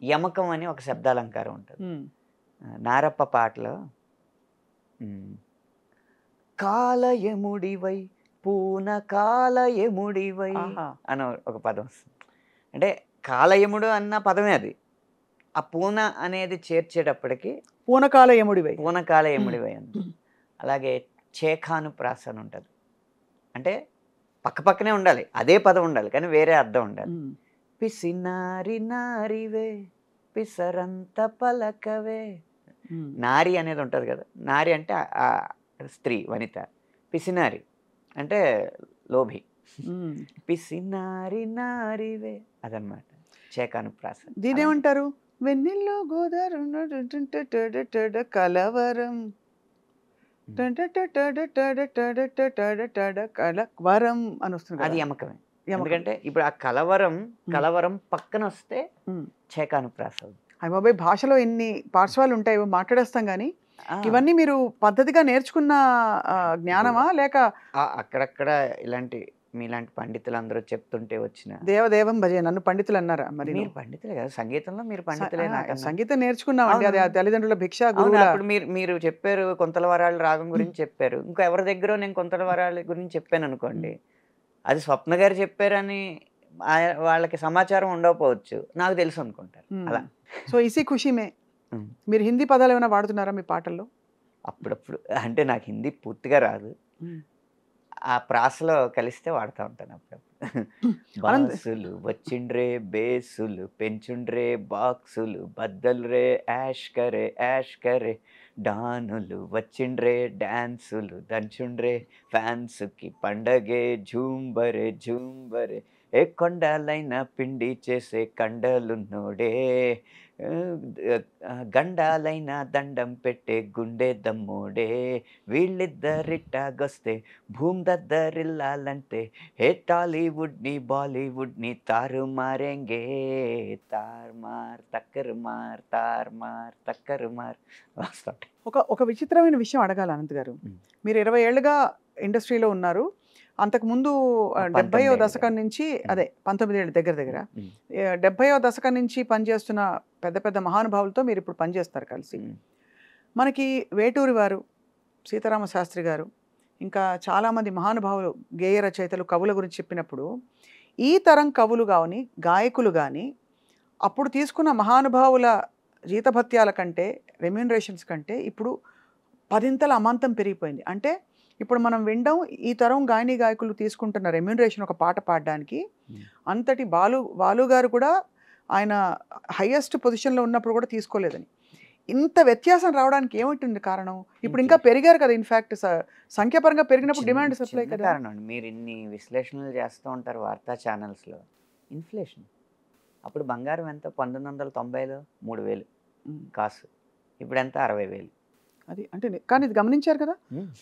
యమకం అని ఒక శబ్దాలంకారం ఉంటుంది నారప్ప పాటలో కాలయముడివై పూన కాలయముడివై అని ఒక పదం వస్తుంది అంటే కాలయముడు అన్న పదమే అది ఆ పూన అనేది చేర్చేటప్పటికి పూనకాలయముడివై అని అలాగే చేఖాను ప్రాస అని ఉంటుంది అంటే పక్కపక్కనే ఉండాలి అదే పదం ఉండాలి కానీ వేరే అర్థం ఉండాలి పిసినారి నారివే పిసరంత పలకవే నారి అనేది ఉంటుంది కదా నారి అంటే స్త్రీ వనిత పిసినారి అంటే లోభి పిసినారి నారివే అదనమాట చేకాను ప్రాస దీనేమంటారు వెన్నెల్లో గోదారు కలవరం కలవరం అని వస్తుంది అది యమకమే ఎందుకంటే ఇప్పుడు ఆ కలవరం పక్కన వస్తే చేకాను ప్రాస అయ్య బాబాయ్ భాషలో ఎన్ని పార్శ్వాలు ఉంటాయో మాట్లాడేస్తాం కానీ ఇవన్నీ మీరు పద్ధతిగా నేర్చుకున్న జ్ఞానమా లేక అక్కడక్కడ ఇలాంటి మీలాంటి పండితులు అందరూ చెప్తుంటే వచ్చిన దేవదేవం భజే నన్ను పండితులు అన్నారా మరి మీరు పండితులే కదా సంగీతంలో మీరు పండితులే సంగీతం నేర్చుకున్నామండి అది తల్లిదండ్రుల భిక్ష అప్పుడు మీరు చెప్పారు కొంతల వరాలు రాగం గురించి చెప్పారు ఇంకా ఎవరి దగ్గర నేను కొంతల వరాల గురించి చెప్పాను అనుకోండి అది స్వప్న గారు చెప్పారని వాళ్ళకి సమాచారం ఉండకపోవచ్చు నాకు తెలుసు అనుకుంటారు అలా సో ఇసి ఖుషిమే మీరు హిందీ పదాలు ఏమైనా వాడుతున్నారా మీ పాటల్లో అప్పుడప్పుడు అంటే నాకు హిందీ పూర్తిగా రాదు ఆ ప్రాసలో కలిస్తే వాడుతూ ఉంటాను అప్పుడప్పుడు బాసులు వచ్చిండ్రే బేసులు పెంచుండ్రే బాక్సులు బద్దలురే యాష్ కరే డానులు వచ్చిండ్రే డాన్సులు దంచుండ్రే ఫ్యాన్స్కి పండగే జూంబరే ఏ కొండాలైనా పిండి చేసే కండలున్నోడే గండాలైనా దండం పెట్టే గుండె దమ్మోడే వీళ్ళిద్దరిట్టాగొస్తే భూమి దద్దరిల్లాలంటే హే టాలీవుడ్ని బాలీవుడ్ని తారుమారేంగే తార్మార్ తక్కరుమార్ వస్తుంటాయి. ఒక విచిత్రమైన విషయం అడగాలి అనంత్ గారు. మీరు 20 ఏళ్ళుగా ఇండస్ట్రీలో ఉన్నారు. అంతకుముందు 70వ దశకం నుంచి అదే 19 ఏళ్ళ దగ్గర 70వ దశకం నుంచి పనిచేస్తున్న పెద్ద పెద్ద మహానుభావులతో మీరు ఇప్పుడు పనిచేస్తారు కలిసి. మనకి వేటూరి వారు, సీతారామ శాస్త్రి గారు, ఇంకా చాలామంది మహానుభావులు గేయ రచయితలు కవుల గురించి చెప్పినప్పుడు ఈ తరం కవులు కానీ గాయకులు కానీ అప్పుడు తీసుకున్న మహానుభావుల జీతభత్యాల కంటే రెమ్యూనరేషన్స్ కంటే ఇప్పుడు 10 అమాంతం పెరిగిపోయింది. అంటే ఇప్పుడు మనం వినడం ఈ తరం గాయని గాయకులు తీసుకుంటున్న రెమ్యూనరేషన్ ఒక పాట పాడడానికి అంతటి బాలు గారు కూడా ఆయన హైయెస్ట్ పొజిషన్లో ఉన్నప్పుడు కూడా తీసుకోలేదని. ఇంత వ్యత్యాసం రావడానికి ఏమిటి కారణం? ఇప్పుడు ఇంకా పెరిగారు కదా, ఇన్ఫ్యాక్ట్ సంఖ్యాపరంగా పెరిగినప్పుడు డిమాండ్ సప్లై కదా కారణం. మీరు ఇన్ని విశ్లేషణలు చేస్తూ ఉంటారు వార్తా ఛానల్స్లో. ఇన్ఫ్లేషన్. అప్పుడు బంగారం ఎంత 1990లో 3,000 కాసు, ఇప్పుడు ఎంత 60,000. అది అంటే కానీ ఇది గమనించారు కదా,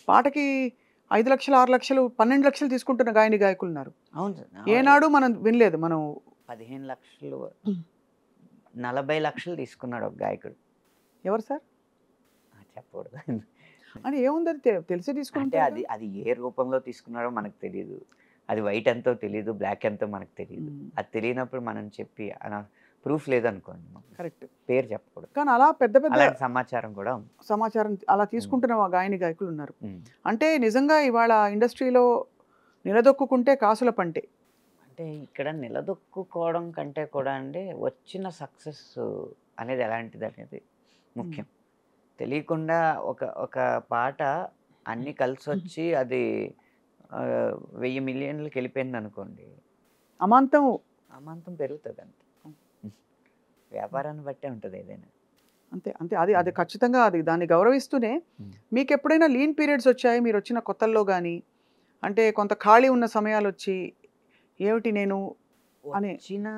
పాటకి 5 లక్షలు 6 లక్షలు 12 లక్షలు తీసుకుంటున్న గాయని గాయకులు ఉన్నారు. అవును, ఏనాడు మనం వినలేదు. మనం 15 లక్షలు 40 లక్షలు తీసుకున్నాడు ఒక గాయకుడు. ఎవరు సార్ చెప్పకూడదు అని ఏముంది, అది తెలిసి తీసుకుంటే అది ఏ రూపంలో తీసుకున్నారో మనకు తెలియదు. అది వైట్ ఎంతో తెలియదు, బ్లాక్ ఎంతో మనకు తెలియదు. అది తెలియనప్పుడు మనం చెప్పి ప్రూఫ్ లేదనుకోండి, కరెక్ట్, పేరు చెప్పకూడదు. కానీ అలా పెద్ద సమాచారం కూడా అలా తీసుకుంటున్న గాయని గాయకులు ఉన్నారు. అంటే నిజంగా ఇవాళ ఇండస్ట్రీలో నిలదొక్కుంటే కాసుల పంటే. అంటే ఇక్కడ నిలదొక్కుకోవడం కంటే కూడా అండి వచ్చిన సక్సెస్ అనేది ఎలాంటిది అనేది ముఖ్యం. తెలియకుండా ఒక పాట అన్నీ కలిసి వచ్చి అది 1000 మిలియన్లకి వెళ్ళిపోయింది అనుకోండి, అమాంతం పెరుగుతుంది. అంతే, వ్యాపారాన్ని బట్టే ఉంటుంది ఏదైనా. అంతే అంతే అది ఖచ్చితంగా అది దాన్ని గౌరవిస్తూనే. మీకు ఎప్పుడైనా లీన్ పీరియడ్స్ వచ్చాయి మీరు వచ్చిన కొత్తల్లో కానీ? అంటే కొంత ఖాళీ ఉన్న సమయాలు వచ్చి ఏమిటి నేను వచ్చిన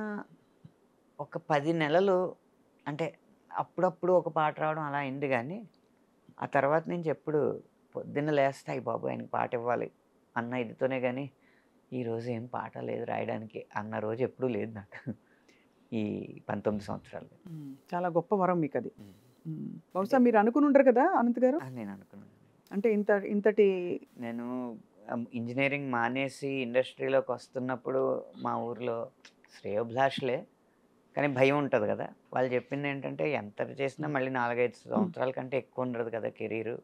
ఒక 10 నెలలు అంటే అప్పుడప్పుడు ఒక పాట రావడం అలా అయింది, కానీ ఆ తర్వాత నుంచి ఎప్పుడు పొద్దున్న లేస్తే అయ్యి బాబు ఆయనకి పాట ఇవ్వాలి అన్న ఇదితోనే కానీ ఈరోజు ఏం పాట లేదు రాయడానికి అన్న రోజు ఎప్పుడూ లేదు నాకు ఈ 19 సంవత్సరాలు. చాలా గొప్ప వరం మీకు అది. బహుశా మీరు అనుకుని ఉండరు కదా అనంత్ గారు? నేను అనుకున్నాను. అంటే ఇంతటి నేను ఇంజనీరింగ్ మానేసి ఇండస్ట్రీలోకి వస్తున్నప్పుడు మా ఊర్లో శ్రేయోభిలాషులే, కానీ భయం ఉంటుంది కదా. వాళ్ళు చెప్పింది ఏంటంటే ఎంత చేసినా మళ్ళీ 4-5 సంవత్సరాల కంటే ఎక్కువ ఉండదు కదా కెరీరు,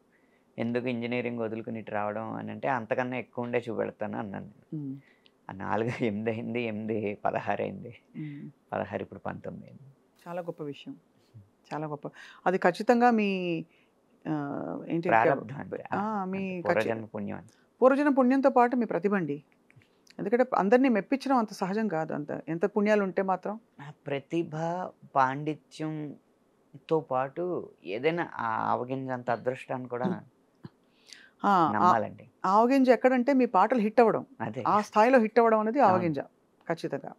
ఎందుకు ఇంజనీరింగ్ వదులుకుని ఇటు రావడం అని అంటే అంతకన్నా ఎక్కువ ఉండే చూపెడతాను అన్నాను. ఆ 4 8 అయింది, 8 16 అయింది, 16 ఇప్పుడు 19 అయింది. చాలా గొప్ప విషయం, చాలా గొప్ప. అది ఖచ్చితంగా మీ ఏంటి ప్రారంభం మీ పూర్వజన్మ పుణ్యం. పూర్వజన పుణ్యంతో పాటు మీ ప్రతిభ అండి. ఎందుకంటే అందరినీ మెప్పించడం అంత సహజం కాదు. ఎంత పుణ్యాలు ఉంటే మాత్రం. ప్రతిభ పాండిత్యంతో పాటు ఏదైనా ఆవగింజంత అదృష్టాన్ని కూడా నమ్మాలండి. ఆవగింజ ఎక్కడంటే మీ పాటలు హిట్ అవ్వడం, అదే ఆ స్థాయిలో హిట్ అవ్వడం అనేది ఆవగింజ ఖచ్చితంగా.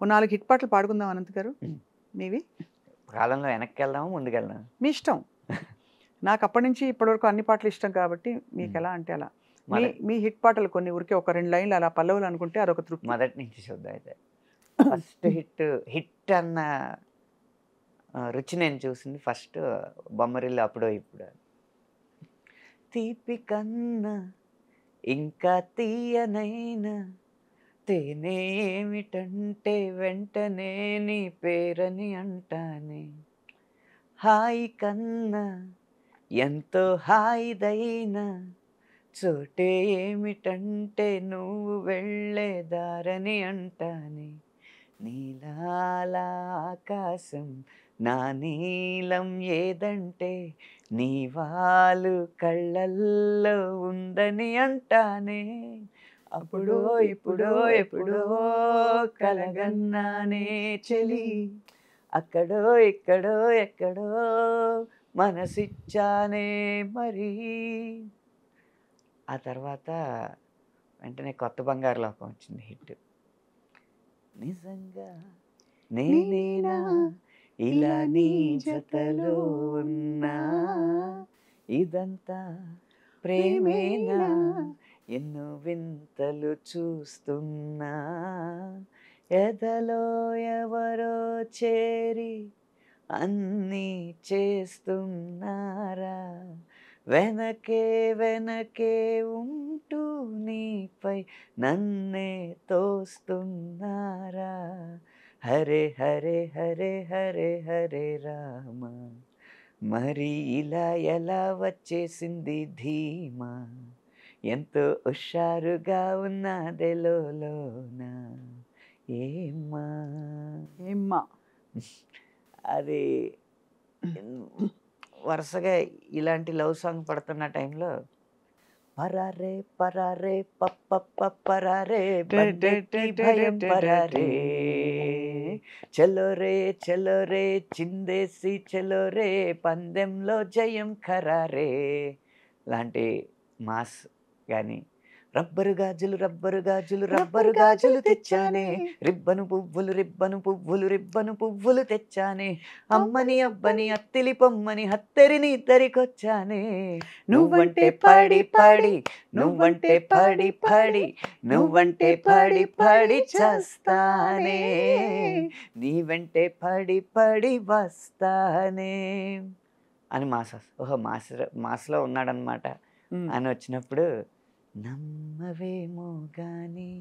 ఓ 4 హిట్ పాటలు పాడుకుందాం అనంత్ గారు మీవి. కాలంలో వెనక్కి వెళ్దాము, ముందుకు వెళ్దాం, మీ ఇష్టం. నాకు అప్పటి నుంచి ఇప్పటివరకు అన్ని పాటలు ఇష్టం కాబట్టి మీకు ఎలా అంటే అలా. మీ హిట్ పాటలు కొన్ని ఊరికే ఒక 2 లైన్లు అలా పల్లవులు అనుకుంటే అదొక తృప్తి. మొదటి నుంచి చూద్దాం. అయితే ఫస్ట్ హిట్ అన్న రుచి నేను చూసింది ఫస్ట్ బొమ్మరిల్లు అప్పుడో ఇప్పుడు. తీపి కన్నా ఇంకా తీయనైనా తేనె ఏమిటంటే వెంటనే నీ పేరని అంటానే, హాయి కన్నా ఎంతో హాయిదైనా చోటే ఏమిటంటే నువ్వు వెళ్ళే దారని అంటానే, నీలాల ఆకాశం నా నీలం ఏదంటే నీ వాళ్ళు కళ్ళల్లో ఉందని అంటానే, అప్పుడో ఇప్పుడో ఎప్పుడో కలగన్నానే చెలి, అక్కడో ఇక్కడో ఎక్కడో మనసిచ్చానే మరి. ఆ తర్వాత వెంటనే కొత్త బంగారు లోకం వచ్చింది హిట్. నిజంగా నేనేనా ఇలా నీ జతలో ఉన్నా, ఇదంతా ప్రేమేనా ఎన్నో వింతలు చూస్తున్నా, ఎదలో ఎవరో చేరి అన్నీ చేస్తున్నారా, వెనకే వెనకే ఉంటూ నీపై నన్నే తోస్తున్నారా, హరే హరే హరే హరే హరే రామ, మరి ఇలా ఎలా వచ్చేసింది ధీమా, ఎంతో హుషారుగా ఉన్నదెలోన ఏమ్మా ఏమ్మా. అది వరుసగా ఇలాంటి లవ్ సాంగ్ పడుతున్న టైంలో పరారే పరారే పప్ప పరారే భయం పరారే, చలో రే చిందేసి చలో రే పందెంలో జయం ఖరారే లాంటి మాస్ కానీ, రబ్బరు గాజులు రబ్బరు గాజులు రబ్బరు గాజులు తెచ్చానే, రిబ్బను పువ్వులు రిబ్బను పువ్వులు రిబ్బను పువ్వులు తెచ్చానే, అమ్మని అబ్బని అత్తిలి పొమ్మని హత్తెరిని ఇద్దరికొచ్చానే, నువ్వంటే పడి పడి నువ్వంటే పడి పడి నువ్వంటే పడి పడి చేస్తానే, నీ వెంటే పడి పడి వస్తానే అని ఓహో మాస్లో ఉన్నాడనమాట అని వచ్చినప్పుడు, నమ్మవేమో గాని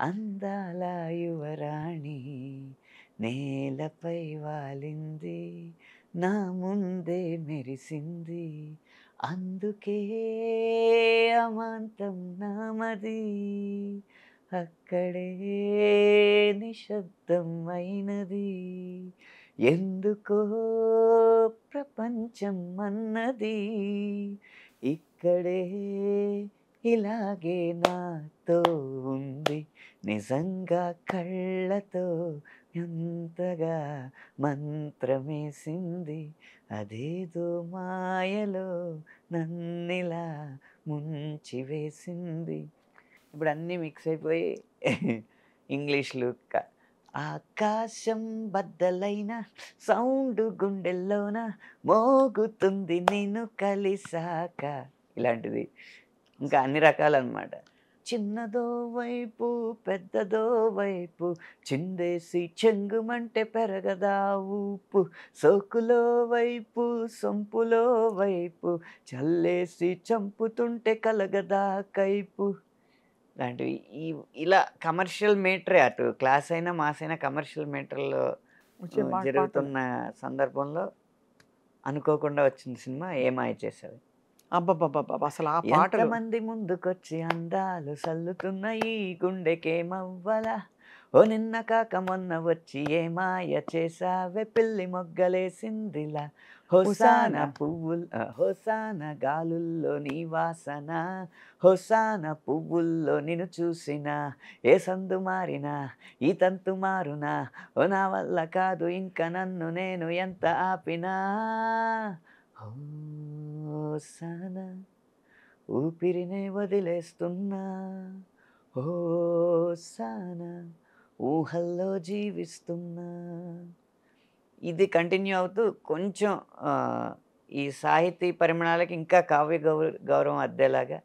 అందాల యువరాణి నేలపై వాలింది నా ముందే మెరిసింది, అందుకే అమాంతం నామది అక్కడే నిశ్శబ్దం అయినది, ఎందుకో ప్రపంచం అన్నది ఇక్కడే ఇలాగే నాతో ఉంది, నిజంగా కళ్ళతో ఎంతగా మంత్రమేసింది, అదేదో మాయలో నన్నిలా ముంచి వేసింది. ఇప్పుడు అన్నీ మిక్స్ అయిపోయి ఇంగ్లీష్లు ఆకాశం బద్దలైన సౌండ్ గుండెల్లోన మోగుతుంది నిన్ను కలిసాక, ఇలాంటిది ఇంకా అన్ని రకాలన్నమాట. చిన్నదో వైపు పెద్దదో వైపు చిందేసి చెంగుమంటే పెరగదా ఊపు, సోకులో వైపు సొంపులో వైపు చల్లేసి చంపుతుంటే కలగదా కైపు, లాంటివి. ఇలా కమర్షియల్ మీటరే, అటు క్లాస్ అయినా మాస్ అయినా కమర్షియల్ మీటర్లో వచ్చే పాటలు. జరుగుతున్న సందర్భంలో అనుకోకుండా వచ్చిన సినిమా ఏమాయ చేసేది. అబ్బబ్బబ్బబ్బ! అసలు ఆ పాటలు ఎంతమంది ముందుకొచ్చి అందాలు సల్లుతున్న ఈ గుండెకేమవ్వలా, ఓ నిన్న కాక మొన్న వచ్చి ఏ మాయ చేసావే పిల్లి మొగ్గలేసిందిలా, హోసాన హోసాన గాలుల్లో నీ వాసన, హోసాన పువ్వుల్లో నిన్ను చూసిన, ఏ సందు మారినా ఈ తంతు మారునా, ఓ నా వల్ల కాదు ఇంకా నన్ను నేను ఎంత ఆపినా, హోసాన ఊపిరినే వదిలేస్తున్నా, హోసాన ఊహల్లో జీవిస్తున్నా. ఇది కంటిన్యూ అవుతూ కొంచెం ఈ సాహితీ పరిమాణాలకి ఇంకా కావ్య గౌరవం అద్దేలాగా,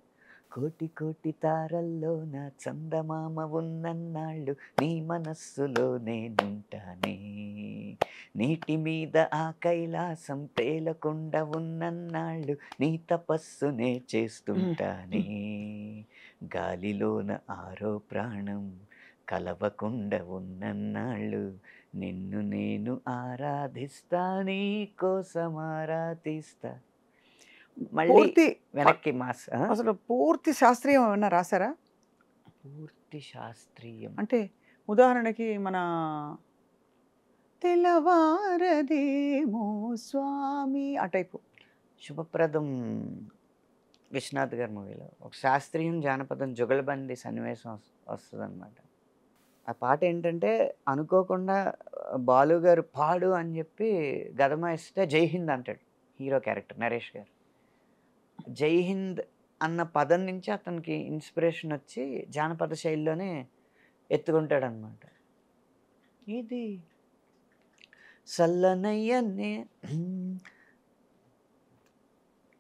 కోటి కోటి తారల్లోన చందమామ ఉన్నన్నాళ్ళు నీ మనస్సులో నేనుంటానే, నీటి మీద ఆ కైలాసం తేలకుండా ఉన్నన్నాళ్ళు నీ తపస్సునే చేస్తుంటానే, గాలిలోన ఆరో ప్రాణం కలవకుండా ఉన్నన్నాళ్ళు నిన్ను నేను ఆరాధిస్తా, నీ కోసం ఆరాధిస్తా. మళ్ళీ పూర్తి వెనక్కి మాస్. అసలు పూర్తి శాస్త్రీయం ఏమన్నా రాసారా? పూర్తి శాస్త్రీయం అంటే ఉదాహరణకి మన తెల్లవారదేమో స్వామి ఆ టైపు. శుభప్రదం విశ్వనాథ్ గారి మూవీలో ఒక శాస్త్రీయం జానపదం జుగలబంది సన్నివేశం వస్తుంది అనమాట. ఆ పాట ఏంటంటే అనుకోకుండా బాలు గారు పాడు అని చెప్పి గదమ ఇస్తే జై హింద్ అంటాడు హీరో క్యారెక్టర్ నరేష్ గారు. జై హింద్ అన్న పదం నుంచి అతనికి ఇన్స్పిరేషన్ వచ్చి జానపద శైలిలోనే ఎత్తుకుంటాడు అనమాట. ఇది సల్లనయ్యనే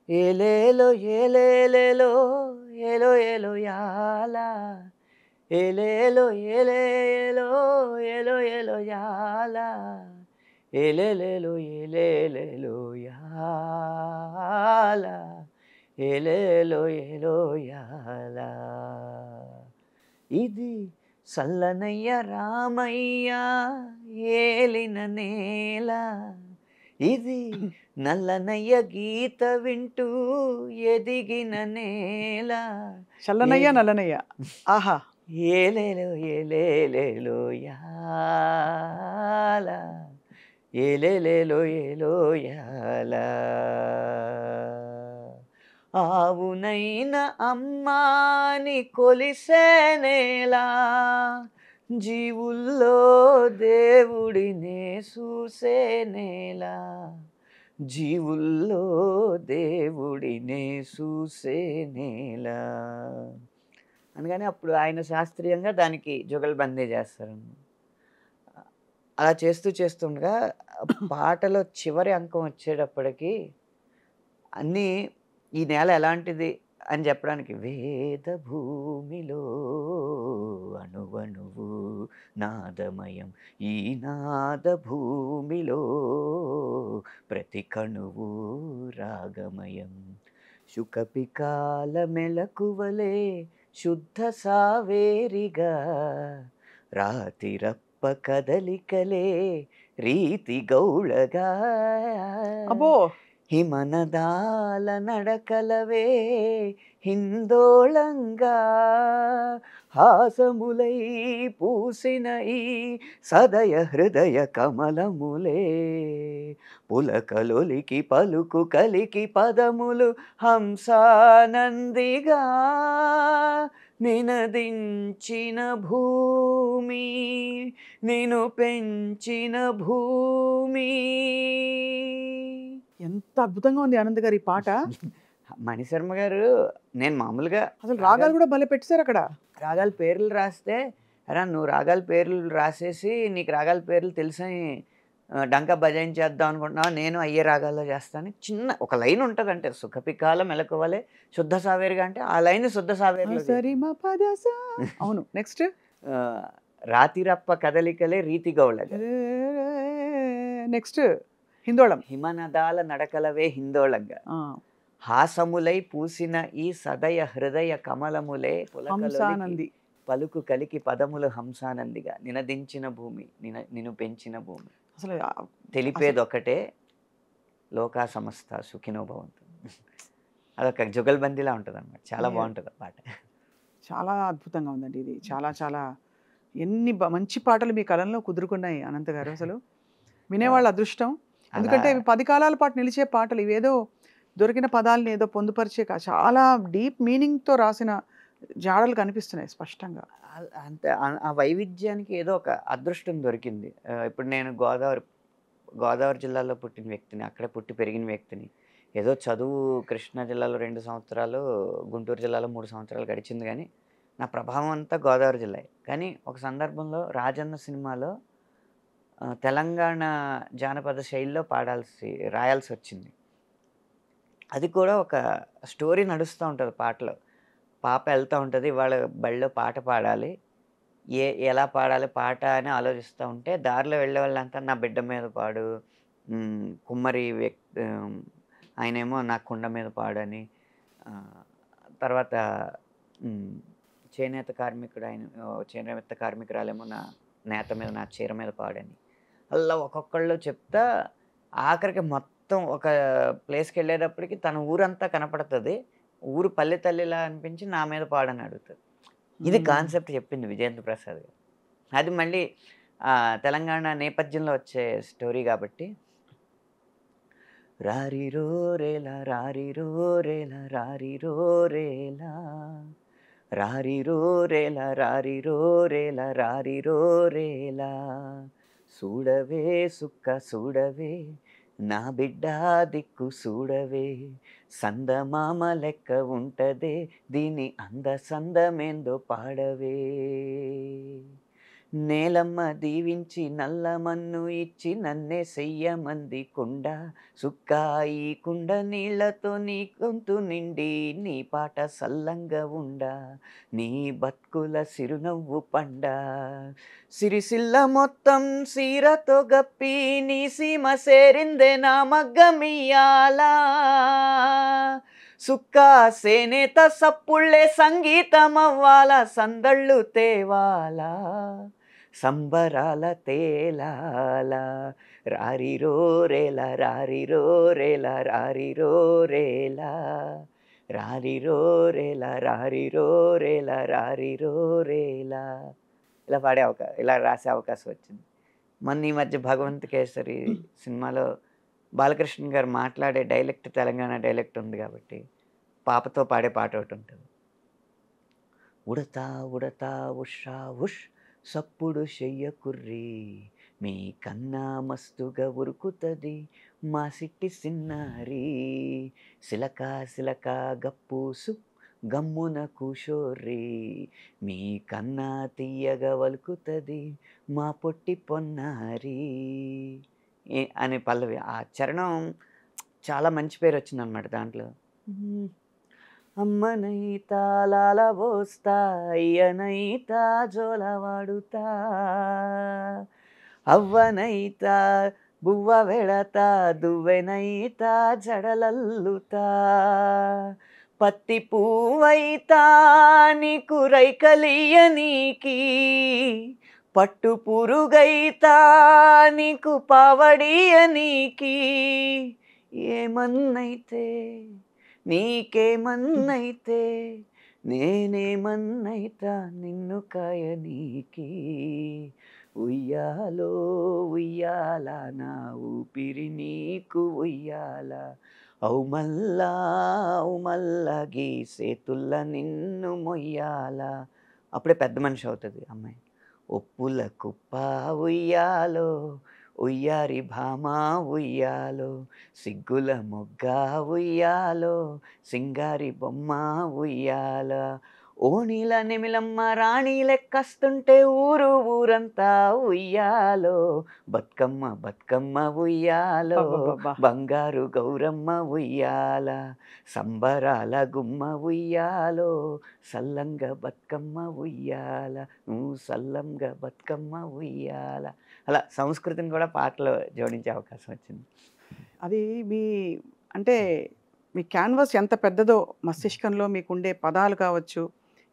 ఏలేలో ఏలేలేలో ఏలో ఏలో యాలా, ఏలేలో ఏలేలో ఏలో ఏలో యాలా, ఏలేలేలో ఏలేలేలో యాలా, ఏలేలో ఏలో యాలా. ఇది సల్లనయ్య రామయ్య ఏలిన నేల, ఇది నల్లనయ్య గీత వింటూ ఎదిగిన నేల, చల్లనయ్య నల్లనయ్య ఆహా ఏలేలో ఏలేలేలో యాల, ఏలేలేలో ఏలో యాల. ఆవునైన అమ్మాని కొలిసే నేలా, జీవుల్లో దేవుడినే చూసే నేలా, జీవుల్లో దేవుడినే చూసే నేలా. అందుకని అప్పుడు ఆయన శాస్త్రీయంగా దానికి జుగల్బందీ చేస్తారు. అలా చేస్తూ చేస్తుండగా పాటలో చివరి అంకం వచ్చేటప్పటికి అన్నీ ఈ నేల ఎలాంటిది అని చెప్పడానికి, వేద భూమిలో అణువణువు నాదమయం, ఈ నాద భూమిలో ప్రతి కణువు రాగమయం, శుకపికాల మెలకువలే శుద్ధ సావేరిగా, రాతిరప్ప కదలికలే రీతి గౌళగా, అబ్బో హిమనదాల నడకలవే హిందోళంగా, హాసములై పూసిన ఈ సదయ హృదయ కమలములే, పులకలొలికి పలుకు కలికి పదములు హంసానందిగా, నినదించిన భూమి నిన్ను పెంచిన భూమి. ఎంత అద్భుతంగా ఉంది ఆనంద్ గారు ఈ పాట. మణిశర్మ గారు, నేను మామూలుగా అసలు రాగాలు కూడా భలే పెట్టారు అక్కడ. రాగాల పేర్లు రాస్తే అరా నువ్వు రాగాల పేర్లు రాసేసి నీకు రాగాల పేర్లు తెలిసని డంకా బజాయించేద్దాం అనుకుంటున్నావా, నేను అయ్యే రాగాల్లో చేస్తాను. చిన్న ఒక లైన్ ఉంటుంది, అంటే సుఖపికాల మెలకువలే శుద్ధ సావేరుగా, అంటే ఆ లైన్ శుద్ధ సావేరులో సరి మ పద సా. అవును, నెక్స్ట్ రాతిరప్ప కదలికలే రీతి గౌళగ, నెక్స్ట్ హిందోళం. హిమనదాల నడకలవే హిందోళగ, హాసములై పూసిన ఈ సదయ హృదయ కమలములే పులకలొలికి హంసానంది. పలుకు కలికి పదములు హంసానందిగా, నినదించిన భూమి నిన్ను పెంచిన భూమి, అసలు తెలిపేదొకటే లోకా సమస్త సుఖినో భవంతు. అదొక జుగల్బందీలా ఉంటుంది అన్నమాట. చాలా బాగుంటుంది పాట. చాలా అద్భుతంగా ఉందండి ఇది. చాలా చాలా ఎన్ని మంచి పాటలు మీ కలంలో కుదురుకున్నాయి అనంత గారు. అసలు వినేవాళ్ళ అదృష్టం. ఎందుకంటే ఇవి 10 కాలాల పాటు నిలిచే పాటలు. ఇవేదో దొరికిన పదాలని ఏదో పొందుపరిచే చాలా డీప్ మీనింగ్తో రాసిన జాడలు కనిపిస్తున్నాయి స్పష్టంగా. అంతే, ఆ వైవిధ్యానికి ఏదో ఒక అదృష్టం దొరికింది. ఇప్పుడు నేను గోదావరి జిల్లాలో పుట్టిన వ్యక్తిని, అక్కడే పుట్టి పెరిగిన వ్యక్తిని. ఏదో చదువు కృష్ణా జిల్లాలో 2 సంవత్సరాలు, గుంటూరు జిల్లాలో 3 సంవత్సరాలు గడిచింది, కానీ నా ప్రభావం అంతా గోదావరి జిల్లా. కానీ ఒక సందర్భంలో రాజన్న సినిమాలో తెలంగాణ జానపద శైలిలో రాయాల్సి వచ్చింది. అది కూడా ఒక స్టోరీ నడుస్తూ ఉంటుంది పాటలో. పాప వెళ్తూ ఉంటుంది, వాళ్ళ బడిలో పాట పాడాలి, ఎలా పాడాలి పాట అని ఆలోచిస్తూ ఉంటే దారిలో వెళ్ళే వాళ్ళంతా నా బిడ్డ మీద పాడు, కుమ్మరి ఆయనేమో నా కుండ మీద పాడని, తర్వాత చేనేత కార్మికురాలేమో నా నేత మీద, నా చీర మీద పాడని, అలా ఒక్కొక్కళ్ళు చెప్తా ఆఖరికి మొత్తం ఒక ప్లేస్కి వెళ్ళేటప్పటికి తన ఊరంతా కనపడుతుంది, ఊరు పల్లె తల్లిలా అనిపించి నా మీద పాడని అడుగుతుంది. ఇది కాన్సెప్ట్ చెప్పింది విజయేంద్ర ప్రసాద్ గారు. అది మళ్ళీ తెలంగాణ నేపథ్యంలో వచ్చే స్టోరీ కాబట్టి, రారిరో రేలా రారిరో రేలా రారిరో రేలా రారిరో రేలా రారిరో రేలా రారిరో రేలా, చూడవే సుక్క చూడవే నా బిడ్డ దిక్కు చూడవే, సందమామ లెక్క ఉంటదే దీని సందమేందో పాడవే, నేలమ్మ దీవించి నల్ల మన్ను ఇచ్చి నన్నే చెయ్యమంది కుండ, సుక్కాయి కుండ నీళ్లతో నీ గొంతు నిండి నీ పాట సల్లంగా ఉండ, నీ బతుకుల సిరునవ్వు పండ, సిరిసిల్ల మొత్తం సీరతో గప్పి నీ సీమ సేరిందే నా మగ్గమియాలా, సుక్కా సేనేత సప్పుళ్ళే సంగీతమవ్వాల, సందళ్ళు తేవాలా, సంబరాల తేలాల, రారిరో రేలా రారిరో రేలా రారిరో రేలా రారిరో రేలా రారిరో రేలా రారిరో రేలా, ఇలా రాసే అవకాశం వచ్చింది. మొన్న ఈ మధ్య భగవంత్ కేసరి సినిమాలో బాలకృష్ణ గారు మాట్లాడే డైలెక్ట్ తెలంగాణ డైలెక్ట్ ఉంది కాబట్టి పాపతో పాడే పాట ఒకటి ఉంటుంది. ఉడతా ఉడతా ఉషా ఉష్ సప్పుడు చెయ్యకుర్రి, మీ కన్నా మస్తుగా ఉరుకుతుంది మా సిట్టి సిన్నారి, సిలక సిలక గప్పూసు గమ్మున కూషోర్రి, మీ కన్నా తీయగా వలుకుతుంది మా పొట్టి పొన్నారి అనే పల్లవి. ఆ చరణం చాలా మంచి పేరు వచ్చిందనమాట దాంట్లో. అమ్మనైతా లాల పోస్తా, అయ్యనైతా జోల వాడుతా, అవ్వనైతా బువ్వ వెడతా, దువ్వెనైతా జడలల్లుతా, పత్తి పువ్వైతా నీకు రైకలియనీకి, పట్టు పురుగైతా నీకు పావడియనీకి, ఏమన్నైతే నీకేమన్నైతే నేనేమన్నైతా నిన్ను కాయనీకి, ఉయ్యాలో ఉయ్యాల నా ఊపిరి నీకు ఉయ్యాల, ఔ మల్లా గీసేతుల్ల నిన్ను మొయ్యాల. అప్పుడే పెద్ద మనిషి అవుతుంది అమ్మాయి. ఒప్పుల కుప్ప ఉయ్యాలో ఉయ్యారి భామ ఉయ్యాలో, సిగ్గుల మొగ్గ ఉయ్యాలో సింగారి బొమ్మ ఉయ్యాల, ఓ నీల నెమిలమ్మ రాణి లెక్కస్తుంటే ఊరు ఊరంతా ఉయ్యాలో, బతుకమ్మ బతుకమ్మ ఉయ్యాలో, అబ్బబ్బబ్బబ్బా! బంగారు గౌరమ్మ ఉయ్యాల, సంబరాల గుమ్మ ఉయ్యాలో, సల్లంగా బతుకమ్మ ఉయ్యాల, నువ్వు సల్లంగా బతుకమ్మ ఉయ్యాల. అలా సంస్కృతిని కూడా పాటలో జోడించే అవకాశం వచ్చింది. అది మీ అంటే మీ క్యాన్వాస్ ఎంత పెద్దదో మస్తిష్కంలో మీకుండే పదాలు కావచ్చు,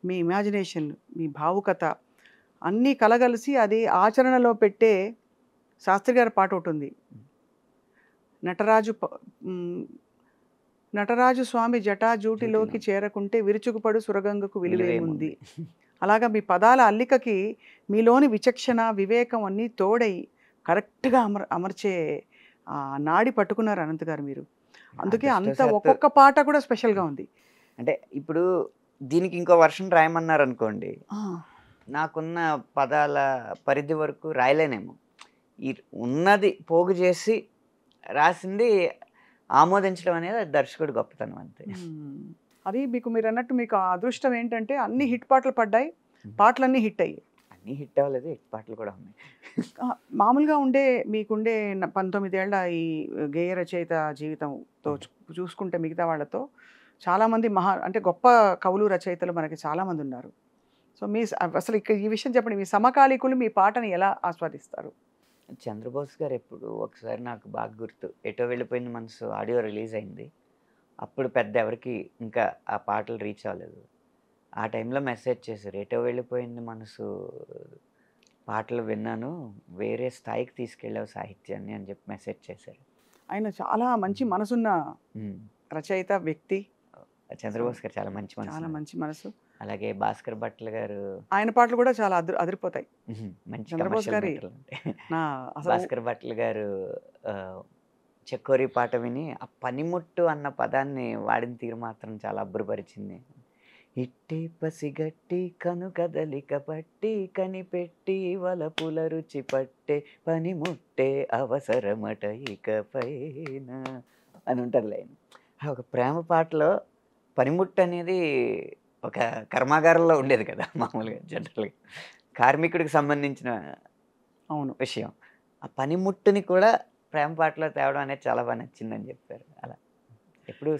మీ ఇమాజినేషన్, మీ భావుకత అన్నీ కలగలిసి అది ఆచరణలో పెట్టే శాస్త్రి గారి పాట ఒకటుంది. నటరాజు హ్మ్. నటరాజు స్వామి జటాజూటిలోకి జూటిలో చేరకుంటే విరుచుకుపడు సురగంగకు విలువేముంది. విలువేముంది. అలాగా మీ పదాల అల్లికకి మీలోని విచక్షణ, వివేకం అన్నీ తోడై కరెక్ట్‌గా అమర్చే నాడి పట్టుకున్నారు అనంత్ గారు మీరు. అందుకే అంత అదృష్టవశాత్తు ఒక్కొక్క పాట కూడా స్పెషల్‌గా ఉంది. అంటే ఇప్పుడు దీనికి ఇంకో వర్షన్ రాయమన్నారనుకోండి, ఆ! నాకున్న పదాల పరిధి వరకు రాయలేనేమో. ఈ ఉన్నది పోగు చేసి రాసింది ఆమోదించడం అనేది అది దర్శకుడి గొప్పతనం అంతే. హ్మ్. అది మీరన్నట్టు మీకు ఆ అదృష్టం ఏంటంటే అన్ని హిట్ పాటలు పడ్డాయి. పాటలన్నీ హిట్ అయ్యాయి. అన్నీ హిట్ అవ్వలేదు. హిట్ పాటలు కూడా ఉన్నాయి. మామూలుగా మీకుండే 19 ఏళ్ల ఈ గేయ రచయిత జీవితంతో చూసుకుంటే మిగతా వాళ్ళతో చాలామంది అంటే గొప్ప కవులు, రచయితలు మనకి చాలామంది ఉన్నారు. సో, అసలు ఇక్కడ ఈ విషయం చెప్పండి. మీ సమకాలీకులు మీ పాటని ఎలా ఆస్వాదిస్తారు? చంద్రబోస్ గారు ఎప్పుడు ఒకసారి నాకు బాగా గుర్తు. 'ఎటో వెళ్ళిపోయింది మనసు' ఆడియో రిలీజ్ అయింది. అప్పుడు పెద్ద ఎవరికీ ఇంకా ఆ పాటలు రీచ్ అవ్వలేదు. ఆ టైంలో మెసేజ్ చేశారు. 'ఎటో వెళ్ళిపోయింది మనసు' పాటలు విన్నాను. వేరే స్థాయికి తీసుకెళ్ళావు సాహిత్యాన్ని అని చెప్పి మెసేజ్ చేశారు. ఆయన చాలా మంచి మనసున్న హ్మ్. రచయిత, వ్యక్తి. చంద్రబోస్ గారు చాలా మంచి చాలా మనసు. మంచి మనసు. అలాగే భాస్కర్ భట్ల గారు ఆయన పాటలు కూడా చాలా అదిరిపోతాయి. మంచి చంద్రబోస్ కమర్షియల్ గారి మెటీరియల్ ఉంటాయి. నా అసలు భాస్కర్ భట్ల గారు ఆహ్, 'చెకోరి' పాట విని ఆ పనిముట్టు అన్న పదాన్ని వాడిన తీరు మాత్రం చాలా అబ్బురపరిచింది. ఇట్టే పసిగట్టి కనుకదలిక పట్టి కనిపెట్టి వలపుల రుచి పట్టే పనిముట్టే అవసరమట ఇకపైన అని ఉంటుంది లైన్. ఒక ప్రేమ పాటలో పనిముట్టు అనేది ఒక కర్మాగారంలో ఉండేది కదా! మామూలుగా జనరల్‌గా. కార్మికుడికి సంబంధించిన అవును. విషయం. ఆ పనిముట్టుని కూడా ప్రేమ పాటలో తేవడం అనేది చాలా బా నచ్చిందని చెప్పారు. అలా. ఎప్పుడు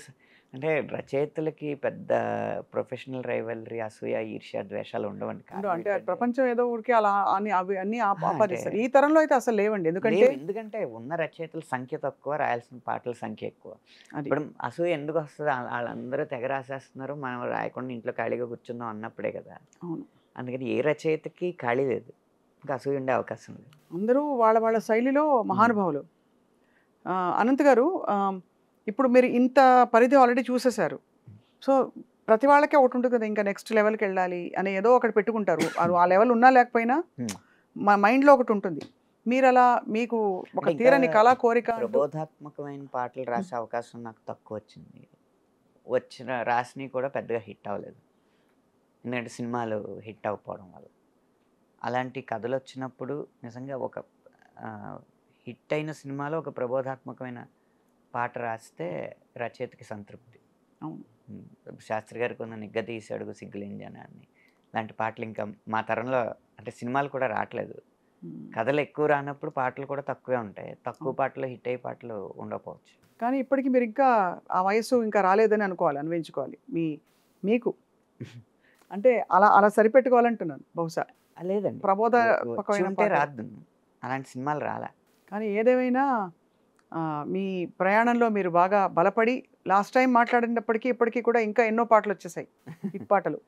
అంటే రచయితలకి పెద్ద ప్రొఫెషనల్ రైవల్రీ, అసూయ, ఈర్ష్య, ద్వేషాలు ఉండవండి. అంటే కారణం ఏంటంటే ప్రపంచం ఏదో ఊరికే అలా అని అవి అన్నీ అంటే ఆపాదిస్తారు. ఈ తరంలో అయితే అసలు లేవండి. ఎందుకంటే లేవు. ఎందుకంటే ఉన్న రచయితల సంఖ్య తక్కువ, రాయాల్సిన పాటల సంఖ్య ఎక్కువ. అది. ఇప్పుడు అసూయ ఎందుకొస్తది? ఆళ్ళందరూ తెగ రాసేస్తున్నారు. మనం రాయకుండా ఇంట్లో ఖాళీగా కూర్చుందాం అన్నప్పుడే కదా! అవును. అందుకని ఏ రచయితకి ఖాళీ లేదు. ఇంకా అసూయ ఉండే అవకాశం లేదు. అందరూ వాళ్ళ శైలిలో హ్మ్. మహానుభావులు. అనంత్ గారు, ఇప్పుడు మీరు ఇంత పరిధి ఆల్రెడీ చూసేసారు. సో, ప్రతి వాళ్ళకి ఒకటుంటుంది కదా! ఇంకా నెక్స్ట్ లెవెల్‌కెళ్ళాలి అని ఏదో ఒకటి పెట్టుకుంటారు. అది ఆ లెవెల్ ఉన్నా లేకపోయినా హ్మ్. మైండ్‌లో ఒకటుంటుంది. మీరలా మీకు ఒక అంటే ఇంకా తీరని కళ, కోరిక అంటూ ప్రబోధాత్మకమైన పాటలు రాసే అవకాశం నాకు తక్కువొచ్చింది. రాసినవి కూడా పెద్దగా హిట్ అవ్వలేదు. ఎందుకంటే సినిమాలు హిట్ అవ్వకపోవడం వల్ల. అలాంటి కథలొచ్చినప్పుడు నిజంగా ఒక హిట్ అయిన సినిమాలో ఒక ప్రబోధాత్మకమైన పాట రాస్తే రచయితకి సంతృప్తి. అవును. శాస్త్రి గారు కొన్ని 'నిగ్గదీసి అడుగు సిగ్గులేని జనాన్ని' లాంటి పాటలు ఇంకా మా తరంలో అంటే సినిమాలు కూడా రాట్లేదు. కథలు ఎక్కువ రానప్పుడు పాటలు కూడా తక్కువే ఉంటాయి. తక్కువ పాటలు హిట్ అయ్యే పాటలు ఉండకపోవచ్చు. కానీ ఇప్పటికి మీరు ఇంకా ఆ వయస్సు ఇంకా రాలేదని అన్వయించుకోవాలి. మీకు. అంటే అలా సరిపెట్టుకోవాలంటున్నాను బహుశా. లేదండి. ప్రబోధాత్మకమైన వచ్చుంటే పాటలు. రాద్దును. అలాంటి సినిమాలు రాలా. కానీ ఏదేమైనా మీ ప్రయాణంలో మీరు బాగా బలపడి లాస్ట్ టైం మాట్లాడినప్పటికీ ఇప్పటికీ కూడా ఇంకా ఎన్నో పాటలొచ్చేసాయి. హిట్ పాటలు.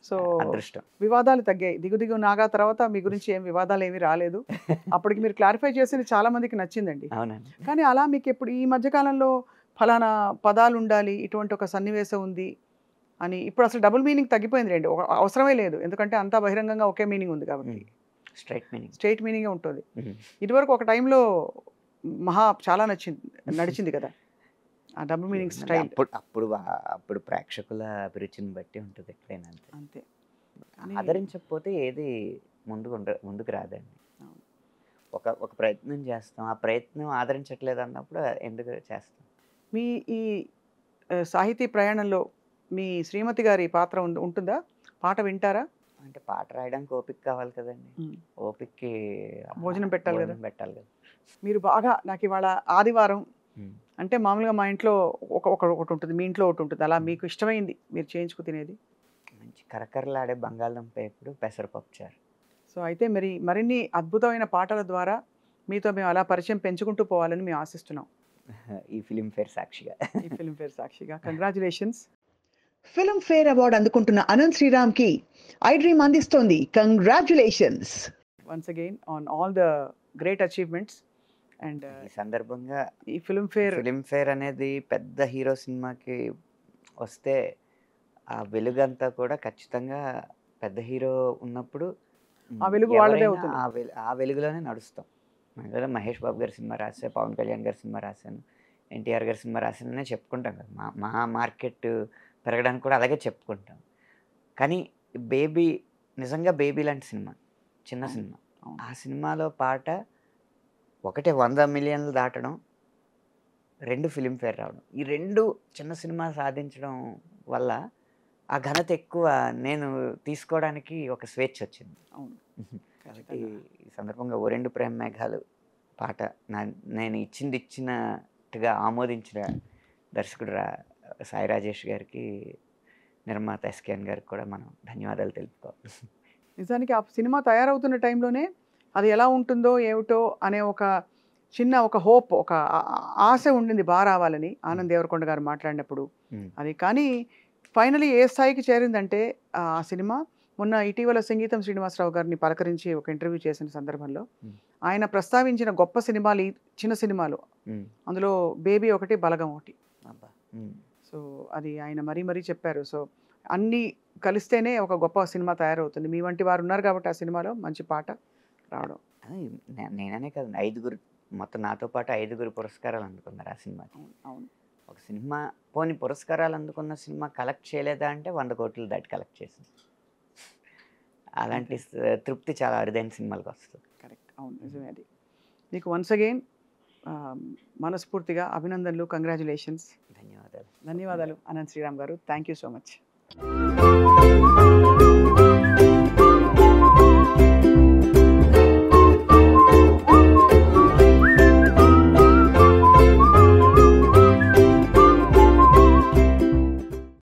సో, అదృష్టం. వివాదాలు తగ్గాయి. 'దిగు దిగు నాగా' తర్వాత మీ గురించి ఏం వివాదాలేమీ రాలేదు. అప్పటికి మీరు క్లారిఫై చేసింది చాలా మందికి నచ్చిందండి. అవునండి. కానీ అలా మీకెప్పుడు ఈ మధ్య కాలంలో ఫలానా పదాలుండాలి, ఇటువంటి ఒక సన్నివేశం ఉంది అని ఇప్పుడు అసలు డబుల్ మీనింగ్ తగ్గిపోయింది లెండి. అవసరమే లేదు. ఎందుకంటే అంతా బహిరంగంగా ఒకే మీనింగ్ ఉంది కాబట్టి. Straight meaning. స్ట్రెయిట్ మీనింగే ఉంటుంది. ఇదివరకు ఒక టైంలో చాలా నడిచింది కదా! ఆ డబుల్ మీనింగ్ స్టైల్. అప్పుడు ప్రేక్షకుల అభిరుచిని బట్టి ఉంటది ఎక్కడైనా అంతే. అంతే. ఆదరించకపోతే ఏది ముందుకు రాదండి. అవును. ఒక ప్రయత్నం చేస్తాం. ఆ ప్రయత్నం ఆదరించట్లేదు అన్నప్పుడు ఎందుకు చేస్తాం? మీ ఈ సాహితీ ప్రయాణంలో మీ శ్రీమతి గారి పాత్ర ఉంటుందా? పాట వింటారా? అంటే పాట రాయడానికి ఓపిక కావాలి కదండి. ఓపికకి భోజనం పెట్టాలి కదా. భోజనం పెట్టాలి కదా. మీరు బాగా నాకు ఇవాళ ఆదివారం ఉమ్. అంటే మామూలుగా మా ఇంట్లో ఒకటి ఉంటుంది, మీ ఇంట్లో ఒకటి ఉంటుంది, అలా మీకు ఇష్టమైంది మీరు చేయించుకు తినేది? మంచి కరకరలాడే బంగాళదుంప ఎప్పుడు పెసరపప్పు చారు. సో అయితే మరిన్ని అద్భుతమైన పాటల ద్వారా మీతో మేము అలా పరిచయం పెంచుకుంటూ పోవాలని మేము ఆశిస్తున్నాం ఈ ఫిలింఫేర్ సాక్షిగా. ఈ ఫిల్మ్ఫేర్ సాక్షిగా. కంగ్రాచులేషన్స్. ఫిల్మ్ఫేర్ అవార్డు అందుకుంటున్న అనంత్ శ్రీరామ్కి ఐ డ్రీమ్ అందిస్తోంది congratulations once again on all the great achievements. And ఈ సందర్భంగా ఈ ఫిల్మ్ఫేర్ అనేది పెద్ద హీరో సినిమాకి వస్తే ఆ వెలుగంతా కూడా ఖచ్చితంగా పెద్ద హీరో ఉన్నప్పుడు ఆ వెలుగు వాళ్ళదే ఎవరైనా అవుతుంది. ఆ వెలుగులోనే నడుస్తాం. మనం మహేష్ బాబు గారి సినిమా రాసా, పవన్ కళ్యాణ్ గారి సినిమా రాశాను, ఎన్టీఆర్ గారి సినిమా రాశాననే చెప్పుకుంటాం కదా. మా మార్కెట్ పెరగడానికి కూడా అలాగే చెప్పుకుంటాం. కానీ బేబీ నిజంగా బేబీ లాంటి సినిమా, చిన్న సినిమా. ఆ సినిమాలో పాట ఒకటే 100 మిలియన్లు దాటడం, 2 ఫిలింఫేర్ రావడం, ఈ 2 చిన్న సినిమా సాధించడం వల్ల ఆ ఘనత ఎక్కువ నేను తీసుకోవడానికి ఒక స్వేచ్ఛ వచ్చింది. అవును. కాబట్టి ఈ సందర్భంగా ఓ 2 ప్రేమ మేఘాలు పాట నేను ఇచ్చినట్టుగా ఆమోదించిన దర్శకుడు సాయి రాజేష్ గారికి, నిర్మాత ఎస్కేఎన్ గారికి కూడా మనం ధన్యవాదాలు తెలుపుకోవాలి. నిజానికి ఆ సినిమా తయారవుతున్న టైంలోనే అది ఎలా ఉంటుందో ఏమిటో అనే ఒక హోప్, ఒక ఆశ ఉండింది బాగా రావాలని ఆనంద్ దేవరకొండ గారు మాట్లాడినప్పుడు. అది కానీ ఫైనలీ ఏ స్థాయికి చేరిందంటే ఆ సినిమా మొన్న ఇటీవల సంగీతం శ్రీనివాసరావు గారిని పలకరించి ఒక ఇంటర్వ్యూ చేసిన సందర్భంలో ఆయన ప్రస్తావించిన గొప్ప సినిమాలు, ఈ చిన్న సినిమాలు, అందులో బేబీ ఒకటి, బలగం ఒకటి. సో అది ఆయన మరీ చెప్పారు. సో అన్నీ కలిస్తేనే ఒక గొప్ప సినిమా తయారవుతుంది. మీ వంటి వారు ఉన్నారు కాబట్టి ఆ సినిమాలో మంచి పాట రావడం. నేననే కాదు, 5 మొత్తం నాతో పాటు 5 పురస్కారాలు అందుకున్నారు ఆ సినిమాకి. అవును. ఒక సినిమా పోనీ పురస్కారాలు అందుకున్న సినిమా కలెక్ట్ చేయలేదా అంటే 100 కోట్లు దాటి కలెక్ట్ చేసింది. అలాంటి తృప్తి చాలా అరుదైన సినిమాలకు వస్తుంది. కరెక్ట్. అవును, నిజమే. అది మీకు వన్స్ అగైన్ మనస్ఫూర్తిగా అభినందనలు, కంగ్రాచులేషన్స్. ధన్యవాదాలు. ధన్యవాదాలు అనంత్ శ్రీరామ్ గారు. Thank you so much.